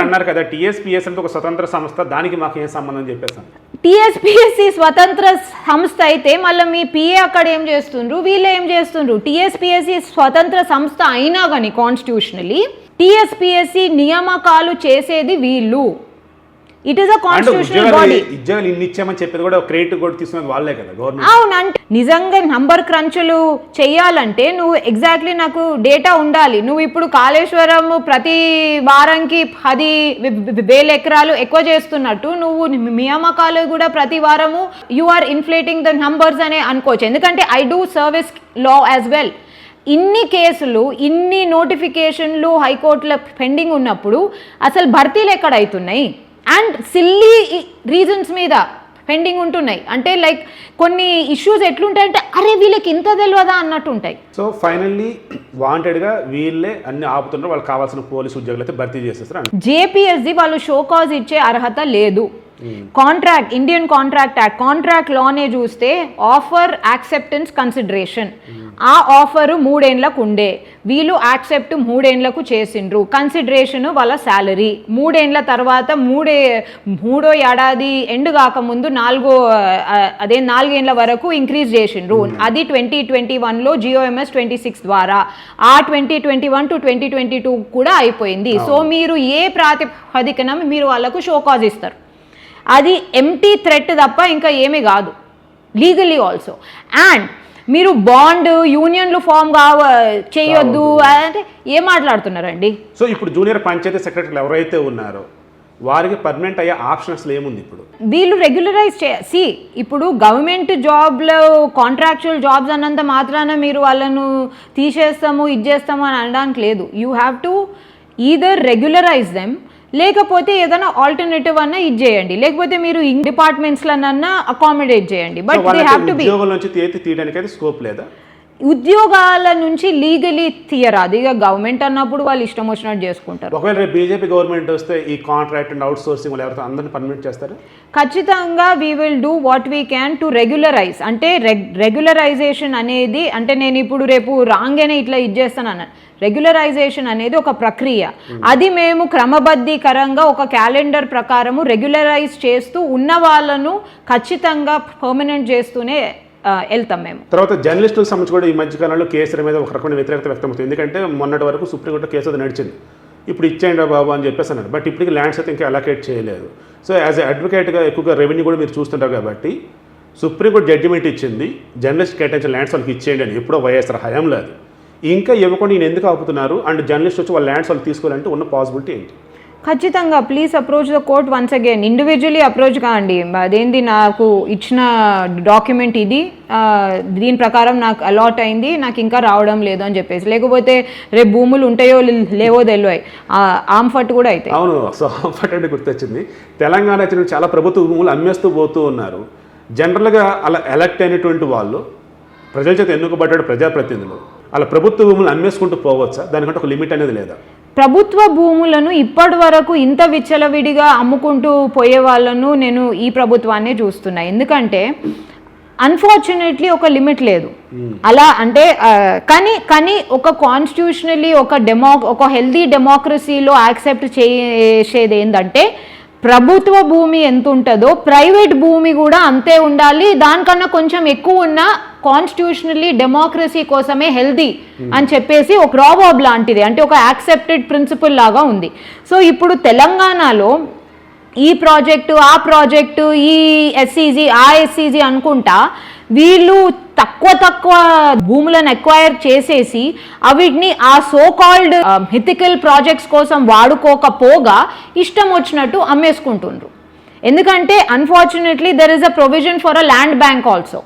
అన్నారు కదా టీఎస్పీఎస్సీ అంటే ఒక స్వతంత్ర సంస్థ, దానికి మాకు ఏం సంబంధం చెప్పేసాను. టీఎస్పీఎస్సీ స్వతంత్ర సంస్థ అయితే మళ్ళీ మీ పిఏ అక్కడ ఏం చేస్తుండ్రు, వీళ్ళు ఏం చేస్తుండ్రు? టీఎస్పీఎస్సీ స్వతంత్ర సంస్థ అయినా కానీ కాన్స్టిట్యూషనలీ టీఎస్పీఎస్సీ నియామకాలు చేసేది వీళ్ళు. It is a constitutional body. ఉద్యోగాలు ఇన్ని ఇచ్చామని చెప్పేది కూడా క్రెడిట్ కూడా తీసుకునేది వాళ్ళే కదా గవర్నమెంట్. అవునంటే నిజంగా నంబర్ క్రంచులు చేయాలంటే నువ్వు ఎగ్జాక్ట్లీ నాకు డేటా ఉండాలి. నువ్వు ఇప్పుడు కాళేశ్వరం ప్రతి వారానికి 10,000 ఎకరాలు ఎక్కువ చేస్తున్నట్టు నువ్వు నియామకాలు కూడా ప్రతి వారము you are inflating the numbers అనే అనుకోవచ్చు. ఎందుకంటే I do service law as well. ఇన్ని కేసులు, ఇన్ని నోటిఫికేషన్లు హైకోర్టులో పెండింగ్ ఉన్నప్పుడు అసలు భర్తీలు ఎక్కడ అవుతున్నాయి? అండ్ సిల్లీ రీజన్స్ మీద పెండింగ్ ఉంటున్నాయి. అంటే లైక్ కొన్ని ఇష్యూస్ ఎట్లుంటాయంటే అరే వీళ్ళకి ఇంత తెలియదా అన్నట్టు ఉంటాయి. సో ఫైనల్లీ వాంటెడ్గా వీళ్ళే అన్ని ఆపుతున్నారు, వాళ్ళకి కావాల్సిన పోలీసు ఉద్యోగులు అయితే భర్తీ చేసేస్తారు. జేపీఎస్సీ వాళ్ళు షోకాజ్ ఇచ్చే అర్హత లేదు. Contract, Indian contract act, contract లానే చూస్తే ఆఫర్ యాక్సెప్టెన్స్ కన్సిడరేషన్, ఆ ఆఫర్ 3 ఏళ్లకు ఉండే, వీళ్ళు యాక్సెప్ట్ 3 ఏళ్లకు చేసిండ్రు. కన్సిడరేషన్ వాళ్ళ శాలరీ 3 ఏళ్ల తర్వాత మూడో ఏడాది ఎండ్ కాకముందు 4 ఏళ్ల వరకు ఇంక్రీజ్ చేసిండ్రు. అది 2021లో GOMS 26 ద్వారా. ఆ 2021 to 2022 కూడా అయిపోయింది. సో మీరు ఏ ప్రాతిపదికన మీరు వాళ్ళకు షోకాజ్ ఇస్తారు? అది ఎంటీ థ్రెట్ తప్ప ఇంకా ఏమీ కాదు, లీగలీ ఆల్సో. అండ్ మీరు బాండ్ యూనియన్లు ఫామ్ చేయొద్దు అంటే ఏం మాట్లాడుతున్నారండి? సో ఇప్పుడు జూనియర్ పంచాయతీ సెక్రటరీలు ఎవరైతే ఉన్నారో వారికి పర్మనెంట్ అయ్యే ఆప్షన్స్ ఏముంది? ఇప్పుడు వీళ్ళు రెగ్యులరైజ్ చేసి, ఇప్పుడు గవర్నమెంట్ జాబ్లో కాంట్రాక్చువల్ జాబ్స్ అన్నంత మాత్రాన మీరు వాళ్ళను తీసేస్తాము ఇది చేస్తాము అని అనడానికి లేదు. You have to either regularise them, లేకపోతే ఏదైనా ఆల్టర్నేటివ్ అన్నా ఇది చేయండి, లేకపోతే మీరు డిపార్ట్మెంట్స్లనన్నా అకామిడేట్ చేయండి. But they have to be. ఉద్యోగుల నుంచి తీయడానికి అయితే స్కోప్ లేదా? ఉద్యోగాల నుంచి లీగలీ తీయరాదు. ఇక గవర్నమెంట్ అన్నప్పుడు వాళ్ళు ఇష్టం వచ్చినట్టు చేసుకుంటారు. ఒకవేళ రేపు బీజేపీ గవర్నమెంట్ వస్తే ఈ కాంట్రాక్ట్ అండ్ అవుట్ సోర్సింగ్ ఎవరితో అందరిని పర్మిట్ చేస్తారు? ఖచ్చితంగా we will do what we can to regularise. అంటే రెగ్యులరైజేషన్ అనేది అంటే నేను ఇప్పుడు రేపు రాగానే ఇట్లా ఇచ్చేస్తాను అన్నాను. రెగ్యులరైజేషన్ అనేది ఒక ప్రక్రియ. అది మేము క్రమబద్ధీకరంగా ఒక క్యాలెండర్ ప్రకారము రెగ్యులరైజ్ చేస్తూ ఉన్న వాళ్ళను ఖచ్చితంగా పర్మనెంట్ చేస్తూనే వెళ్తాం మేము. తర్వాత జర్నలిస్టులకు సంబంధించి కూడా ఈ మధ్యకాలంలో కేసుల మీద ఒక రకమైన వ్యతిరేకత వ్యక్తమవుతుంది. ఎందుకంటే మొన్నటి వరకు సుప్రీంకోర్టు కేసు అది నడిచింది, ఇప్పుడు ఇచ్చేయండి బాబు అని చెప్పేసి అన్నాడు. బట్ ఇప్పటికి ల్యాండ్స్ అయితే ఇంకా అలొకేట్ చేయలేదు. సో యాజ్ ఎ అడ్వకేట్గా ఎక్కువగా రెవెన్యూ కూడా మీరు చూస్తుంటారు కాబట్టి సుప్రీంకోర్టు జడ్జిమెంట్ ఇచ్చింది జర్నలిస్ట్ కేటాయించిన ల్యాండ్స్ వాళ్ళకి ఇచ్చేయండి అని. ఎప్పుడో వైఎస్ఆర్ హయాంలో అది ఇంకా ఇవ్వకుండా ఈయన ఎందుకు ఆపుతున్నారు? అండ్ జర్నలిస్ట్ వచ్చి వాళ్ళ ల్యాండ్స్ వాళ్ళు తీసుకోవాలంటే ఉన్న పాసిబిలిటీ ఏంటి? ఖచ్చితంగా please approach the court once again. Individually approach కాండి. అదేంటి నాకు ఇచ్చిన డాక్యుమెంట్ ఇది, దీని ప్రకారం నాకు అలాట్ అయింది, నాకు ఇంకా రావడం లేదు అని చెప్పేసి. లేకపోతే రేపు భూములు ఉంటాయో లేవో తెలివాయి, ఆంఫట్ కూడా అయితే. అవును. సో ఆంఫట్ అంటే గుర్తొచ్చింది. తెలంగాణ వచ్చిన చాలా ప్రభుత్వ భూములు అమ్మేస్తూ పోతూ ఉన్నారు. జనరల్గా అలా ఎలక్ట్ అయినటువంటి వాళ్ళు ప్రజల చేత ఎన్నుకబడ్డాడు ప్రజాప్రతినిధులు అలా ప్రభుత్వ భూములు అమ్మేసుకుంటూ పోవచ్చా? దానికంటే ఒక లిమిట్ అనేది లేదా? ప్రభుత్వ భూములను ఇప్పటి వరకు ఇంత విచ్చలవిడిగా అమ్ముకుంటూ పోయే వాళ్ళను నేను ఈ ప్రభుత్వాన్ని చూస్తున్నా. ఎందుకంటే అన్ఫార్చునేట్లీ ఒక లిమిట్ లేదు అలా అంటే కానీ ఒక కాన్స్టిట్యూషనలీ ఒక హెల్దీ డెమోక్రసీలో యాక్సెప్ట్ చేసేది ఏంటంటే ప్రభుత్వ భూమి ఎంత ఉంటుందో ప్రైవేట్ భూమి కూడా అంతే ఉండాలి, దానికన్నా కొంచెం ఎక్కువ ఉన్న కాన్స్టిట్యూషనల్లీ డెమోక్రసీ కోసమే హెల్దీ అని చెప్పేసి ఒక ప్రావర్బ్ లాంటిది, అంటే ఒక యాక్సెప్టెడ్ ప్రిన్సిపల్ లాగా ఉంది. సో ఇప్పుడు తెలంగాణలో ఈ ప్రాజెక్టు ఆ ప్రాజెక్టు ఈ ఎస్సీజీ ఆ ఎస్సీజీ అనుకుంటా వీళ్ళు తక్కువ భూములను ఎక్వైర్ చేసేసి వీటిని ఆ సో కాల్డ్ మిథికల్ ప్రాజెక్ట్స్ కోసం వాడుకోకపోగా ఇష్టం వచ్చినట్టు అమ్మేసుకుంటుండ్రు. ఎందుకంటే unfortunately there is a provision for a land bank also.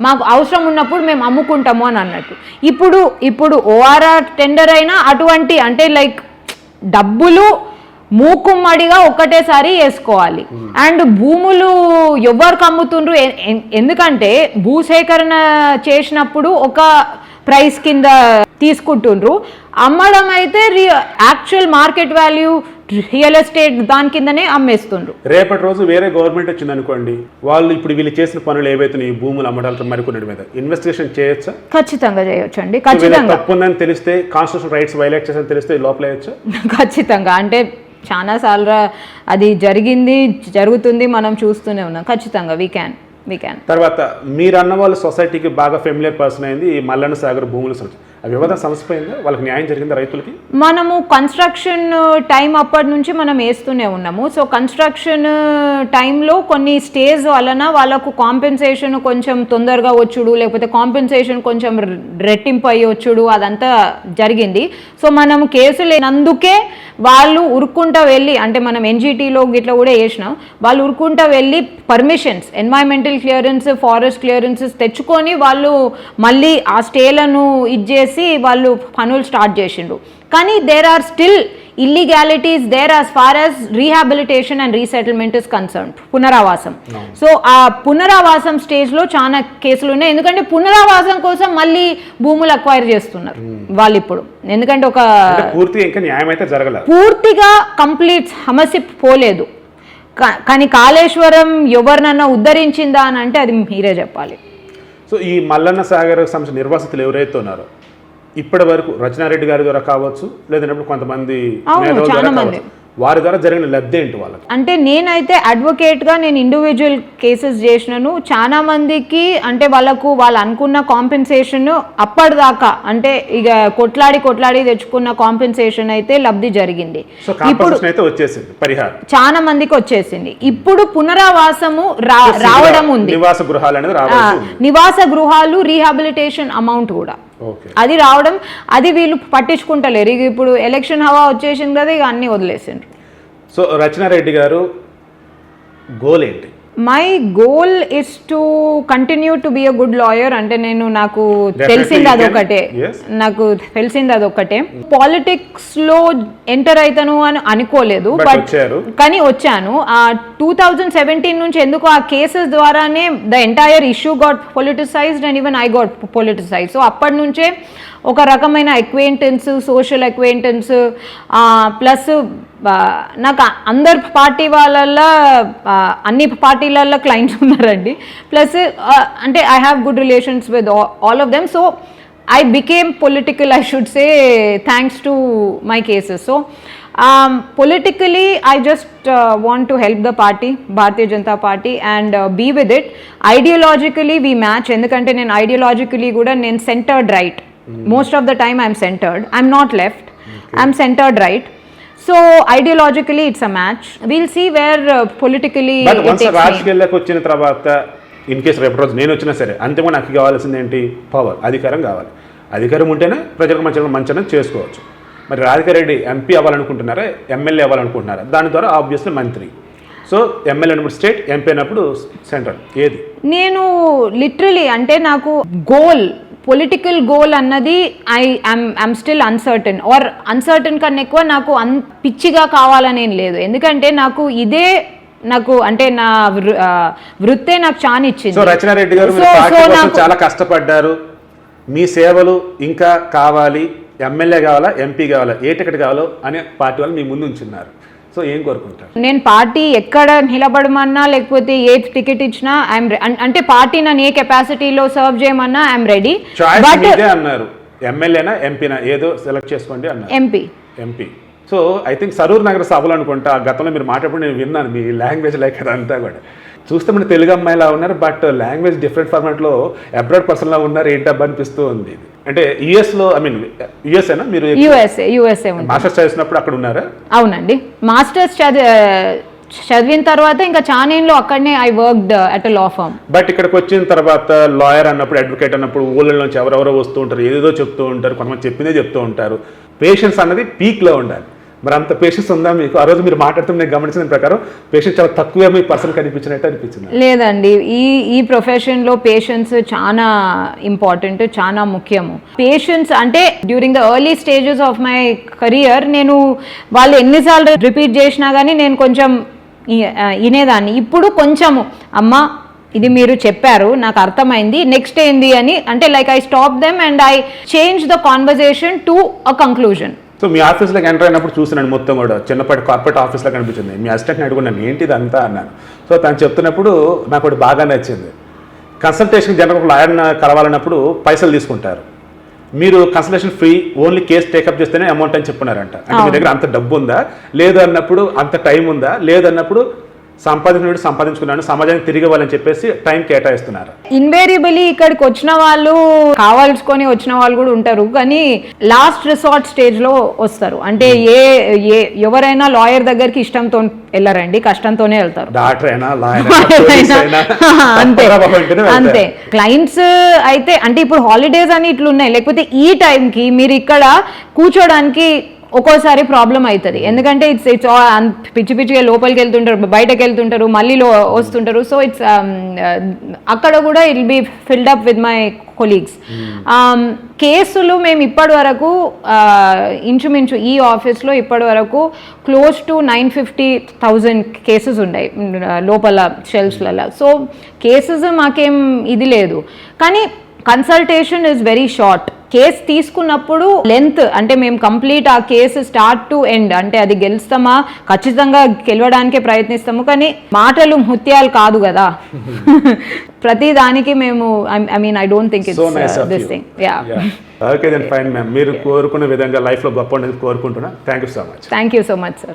మాకు అవసరం ఉన్నప్పుడు మేము అమ్ముకుంటాము అని అన్నట్టు. ఇప్పుడు ఓఆర్ఆర్ టెండర్ అయినా అటువంటి అంటే లైక్ డబ్బులు మూకుమ్మడిగా ఒక్కటేసారి వేసుకోవాలి. అండ్ భూములు ఎవరికి అమ్ముతుండ్రు? ఎందుకంటే భూసేకరణ చేసినప్పుడు ఒక ప్రైస్ కింద తీసుకుంటుండ్రు, అమ్మడం అయితే actual market value real estate దాని కిందనే అమ్మేస్తుండ్రు. రేపటి రోజు వేరే గవర్నమెంట్ వచ్చింది అనుకోండి, వాళ్ళు ఇప్పుడు వీళ్ళు చేసిన పనులు ఏవైతే ఈ భూములు అమ్మడాలతో మరికొన్ని మీద ఇన్వెస్టిగేషన్ చేయొచ్చా? ఖచ్చితంగా చేయొచ్చు అండి. ఖచ్చితంగా తప్పుందని తెలిస్తే, కాన్స్టిట్యూషన్ రైట్స్ వైలేట్ చేసని తెలిస్తే లోపల వేయచ్చా? ఖచ్చితంగా. అంటే చాలా సార్లు అది జరుగుతుంది, మనం చూస్తూనే ఉన్నాం. ఖచ్చితంగా వీ క్యాన్. తర్వాత మీరు అన్న వాళ్ళు సొసైటీకి బాగా ఫెమిలియర్ పర్సన్ అయింది ఈ మల్లన్న సాగర్ భూముల సమస్య. ఆ వివాదం సమస్యపోయిందా? వాళ్ళకి న్యాయం జరిగిందా రైతులకి? మనము కన్స్ట్రక్షన్ టైం అప్పటి నుంచి మనం వేస్తూనే ఉన్నాము. సో కన్స్ట్రక్షన్ టైంలో కొన్ని స్టేజ్ వలన వాళ్ళకు కాంపెన్సేషన్ కొంచెం తొందరగా వచ్చుడు, లేకపోతే కాంపెన్సేషన్ కొంచెం రెట్టింపు అయ్యి వచ్చుడు, అదంతా జరిగింది. సో మనం కేసు లేనందుకే వాళ్ళు ఉరుక్కుంటా వెళ్ళి, అంటే మనం ఎన్జిటీలో గిట్లా కూడా వేసినాం, వాళ్ళు ఉరుక్కుంటా వెళ్ళి permissions, environmental clearance, forest clearances తెచ్చుకొని వాళ్ళు మళ్ళీ ఆ స్టేలను ఇచ్చేసి వాళ్ళు పనులు స్టార్ట్ చేసిండ్రు. కానీ there are still illegalities there as far as rehabilitation and resettlement is concern, పునరావాసం. సో ఆ పునరావాసం స్టేజ్లో చాలా కేసులు ఉన్నాయి. ఎందుకంటే పునరావాసం కోసం మళ్ళీ భూములు అక్వైర్ చేస్తున్నారు వాళ్ళు ఇప్పుడు. ఎందుకంటే ఒక పూర్తిగా కంప్లీట్ సమస్య పోలేదు. కానీ కాళేశ్వరం ఎవరినన్నా ఉద్ధరించిందా అని అంటే అది మీరే చెప్పాలి. సో ఈ మల్లన్న సాగర్ సంస్థ నిర్వాసితులు ఎవరైతే ఉన్నారో ఇప్పటి వరకు రచనారెడ్డి గారి ద్వారా కావచ్చు, లేదంటే కొంతమంది వారి ద్వారా జరిగిన లబ్ధి ఏంటి వాళ్ళకి? అంటే నేనైతే అడ్వకేట్గా నేను ఇండివిజువల్ కేసెస్ చేసినాను. చాలా మందికి అంటే వాళ్ళు అనుకున్న కాంపెన్సేషన్ అప్పటిదాకా అంటే ఇక కొట్లాడి తెచ్చుకున్న కాంపెన్సేషన్ అయితే లబ్ధి జరిగింది. ఇప్పుడు వచ్చేసింది, పరిహారం చాలా మందికి వచ్చేసింది. ఇప్పుడు పునరావాసము రావడం ఉంది, నివాస గృహాలు రీహాబిలిటేషన్ అమౌంట్ కూడా అది రావడం, అది వీళ్ళు పట్టించుకుంటలేరు. ఇక ఇప్పుడు ఎలక్షన్ హవా వచ్చేసింది కదా, ఇక అన్ని వదిలేసిండ్రు. సో రచనారెడ్డి గారు గోల్ ఏంటి? My goal is to continue to be a good lawyer. అంటే నాకు తెలిసింది అదొకటే. పాలిటిక్స్ లో ఎంటర్ అవుతాను అని అనుకోలేదు, కానీ వచ్చాను. 2017 నుంచి ఎందుకు ఆ కేసెస్ ద్వారానే the entire issue got politicised and even I got politicise. So అప్పటి నుంచే ఒక రకమైన అక్వైంటెన్స్, సోషల్ అక్వైంటెన్స్, ప్లస్ నాకు అందరు పార్టీ వాళ్ళల్లో అన్ని పార్టీలలో క్లయింట్స్ ఉన్నారండి. ప్లస్ అంటే I have good relations with all of them. So I became political, I should say, thanks to my cases. So, politically, I just want to help the party, Bharatiya Janata Party, and be with it. Ideologically, we match. Endukante nenu ideologically kuda nenu centered right. Most of the time, I'm centered. I'm not left. Okay. I'm centered right. So, ideologically, it's a match. We'll see where politically but it once takes me. రాజకీయాల్లోకి వచ్చిన తర్వాత in case రేపటి రోజు నేను వచ్చినా సరే అంతిమంగా నాకు కావాల్సింది ఏంటి? పవర్, అధికారం కావాలి. అధికారం ఉంటేనే ప్రజలకు మంచిగా చేసుకోవచ్చు. మరి రాధికా రెడ్డి ఎంపీ అవ్వాలనుకుంటున్నారా, ఎమ్మెల్యే అవ్వాలనుకుంటున్నారా? దాని ద్వారా ఆబ్వియస్లీ మంత్రి. సో ఎమ్మెల్యే అయినప్పుడు స్టేట్, ఎంపీ అయినప్పుడు సెంట్రల్, ఏది? నేను లిటరలీ అంటే నాకు పొలిటికల్ గోల్ అన్నది I'm still uncertain, or uncertain కన్నా ఎక్కువ నాకు పిచ్చిగా కావాలనేం లేదు. ఎందుకంటే నాకు అంటే నా వృత్తే నాకు చాలా ఇచ్చింది. సో రచనారెడ్డి గారు మీరు పార్టీ కోసం చాలా కష్టపడ్డారు. మీ సేవలు ఇంకా కావాలి, ఎమ్మెల్యే కావాలా, ఎంపీ కావాలా, ఏ టికెట్ కావాలో అని పార్టీ వాళ్ళు మీ ముందు ఉంచున్నారు. సో ఏం కోరుకుంటారు? నేను పార్టీ ఎక్కడ నిలబడమన్నా లేకపోతే ఏ టికెట్ ఇచ్చినా అంటే పార్టీ నన్ను ఏ కెపాసిటీలో సర్వ్ చేయమన్నా ఐఎమ్ రెడీ. బట్ అన్నారు ఎమ్మెల్యేనా ఎంపీనా ఏదో సెలెక్ట్ చేసుకోండి అన్నారు. MP. So I think Saroor నగర సభలు అనుకుంటా గతంలో మీరు మాట్లాడప్పుడు నేను విన్నాను. మీ లాంగ్వేజ్ లైక్ అదంతా కూడా చూస్తే మన తెలుగు అమ్మాయిలా ఉన్నారు, బట్ లాంగ్వేజ్ డిఫరెంట్ ఫార్మాట్లో అబ్రాడ్ పర్సన్లా ఉన్నారు. ఏంటబ్బా అనిపిస్తూ ఉంది. అంటే యుఎస్లో, ఐ మీన్ యుఎస్ఏనా మీరు? యుఎస్ఏ మాస్టర్స్ చదివినప్పుడు అక్కడ ఉన్నారా? అవునండి, మాస్టర్స్ చదివిన తర్వాత ఇంకా చానేళ్ళు అక్కడనే I worked at law firm. But ఇక్కడికి వచ్చిన తర్వాత లాయర్ అన్నప్పుడు, అడ్వకేట్ అన్నప్పుడు ఊళ్ళ నుంచి ఎవరెవరో వస్తూ ఉంటారు, ఏదేదో చెప్తూ ఉంటారు, కొంతమంది చెప్పిందే చెప్తూ ఉంటారు. పేషెన్స్ అన్నది పీక్లో ఉండాలి. మరి అంత పేషెన్స్ ఉందా మీకు? ఆ రోజు మీరు మాట్లాడుతూ నేను గమనించిన ప్రకారం పేషెన్స్ చాలా తక్కువే మీ పర్సన్ కనిపించినట్టు అనిపించింది. లేదండి, ఈ ప్రొఫెషన్లో పేషెన్స్ చాలా ఇంపార్టెంట్, చాలా ముఖ్యము. పేషెన్స్ అంటే during the early stages of my career నేను వాళ్ళు ఎన్నిసార్లు రిపీట్ చేసినా కానీ నేను కొంచెం వినేదాన్ని. ఇప్పుడు కొంచెము అమ్మా ఇది మీరు చెప్పారు, నాకు అర్థమైంది, నెక్స్ట్ ఏంది అని అంటే like I stop them and I change the conversation to a conclusion. So మీ ఆఫీస్లోకి ఎంటర్ అయినప్పుడు చూసినాను మొత్తం కూడా చిన్నపాటి కార్పొరేట్ ఆఫీస్లో కనిపించింది. మీ అసిస్టెంట్ని అడుగున్నాను ఏంటి ఇదంతా అన్నాను. సో తను చెప్తున్నప్పుడు నాకు ఒకటి బాగా నచ్చింది. కన్సల్టేషన్ జనరల్ లాయర్ని కలవాలన్నప్పుడు పైసలు తీసుకుంటారు, మీరు consultation free, only case take up చేస్తేనే అమౌంట్ అని చెప్పున్నారంట. అంటే మీ దగ్గర అంత డబ్బు ఉందా? లేదు అన్నప్పుడు అంత టైం ఉందా? లేదు అన్నప్పుడు సంపాదించుకున్నాను, సమాజానికి తిరిగి వాళ్ళని చెప్పేసి టైం కేటాయిస్తున్నారు. ఇన్వేరియబుల్లీ ఇక్కడికి వచ్చిన వాళ్ళు కావాల్సుకొని వచ్చిన వాళ్ళు కూడా ఉంటారు, కానీ లాస్ట్ రిసార్ట్ స్టేజ్ లో వస్తారు. అంటే ఎవరైనా లాయర్ దగ్గరికి ఇష్టంతో వెళ్ళరండి, కష్టంతోనే వెళ్తారు. డాక్టర్ అయినా, లాయర్ అంతే. క్లయింట్స్ అయితే అంటే ఇప్పుడు హాలిడేస్ అని ఇట్లున్నాయి, లేకపోతే ఈ టైంకి మీరు ఇక్కడ కూర్చోడానికి ఒక్కోసారి ప్రాబ్లం అవుతుంది. ఎందుకంటే ఇట్స్ పిచ్చి పిచ్చిగా లోపలికి వెళ్తుంటారు, బయటకు వెళ్తుంటారు, మళ్ళీ వస్తుంటారు. సో ఇట్స్ అక్కడ కూడా it be filled up with my colleagues. కేసులు మేము ఇప్పటి వరకు ఇంచుమించు ఈ ఆఫీస్లో ఇప్పటి వరకు క్లోజ్ టు 950,000 కేసెస్ ఉన్నాయి లోపల షెల్ఫ్స్లలో. సో కేసెస్ మాకేం ఇది లేదు, కానీ consultation is very short. Case తీసుకున్నప్పుడు లెంత్ అంటే మేము కంప్లీట్ ఆ కేసు స్టార్ట్ టు ఎండ్ అంటే అది గెలుస్తామా, ఖచ్చితంగా గెలవడానికే ప్రయత్నిస్తాము, కానీ మాటలు ముత్యాలు కాదు కదా. ప్రతి దానికి మేము I mean I don't think it's this thing. Okay then fine ma'am, మీరు కోరుకునే విధంగా లైఫ్లో గొప్ప ఉండేది కోరుకుంటున్నా. Thank you so much. Thank you so much sir.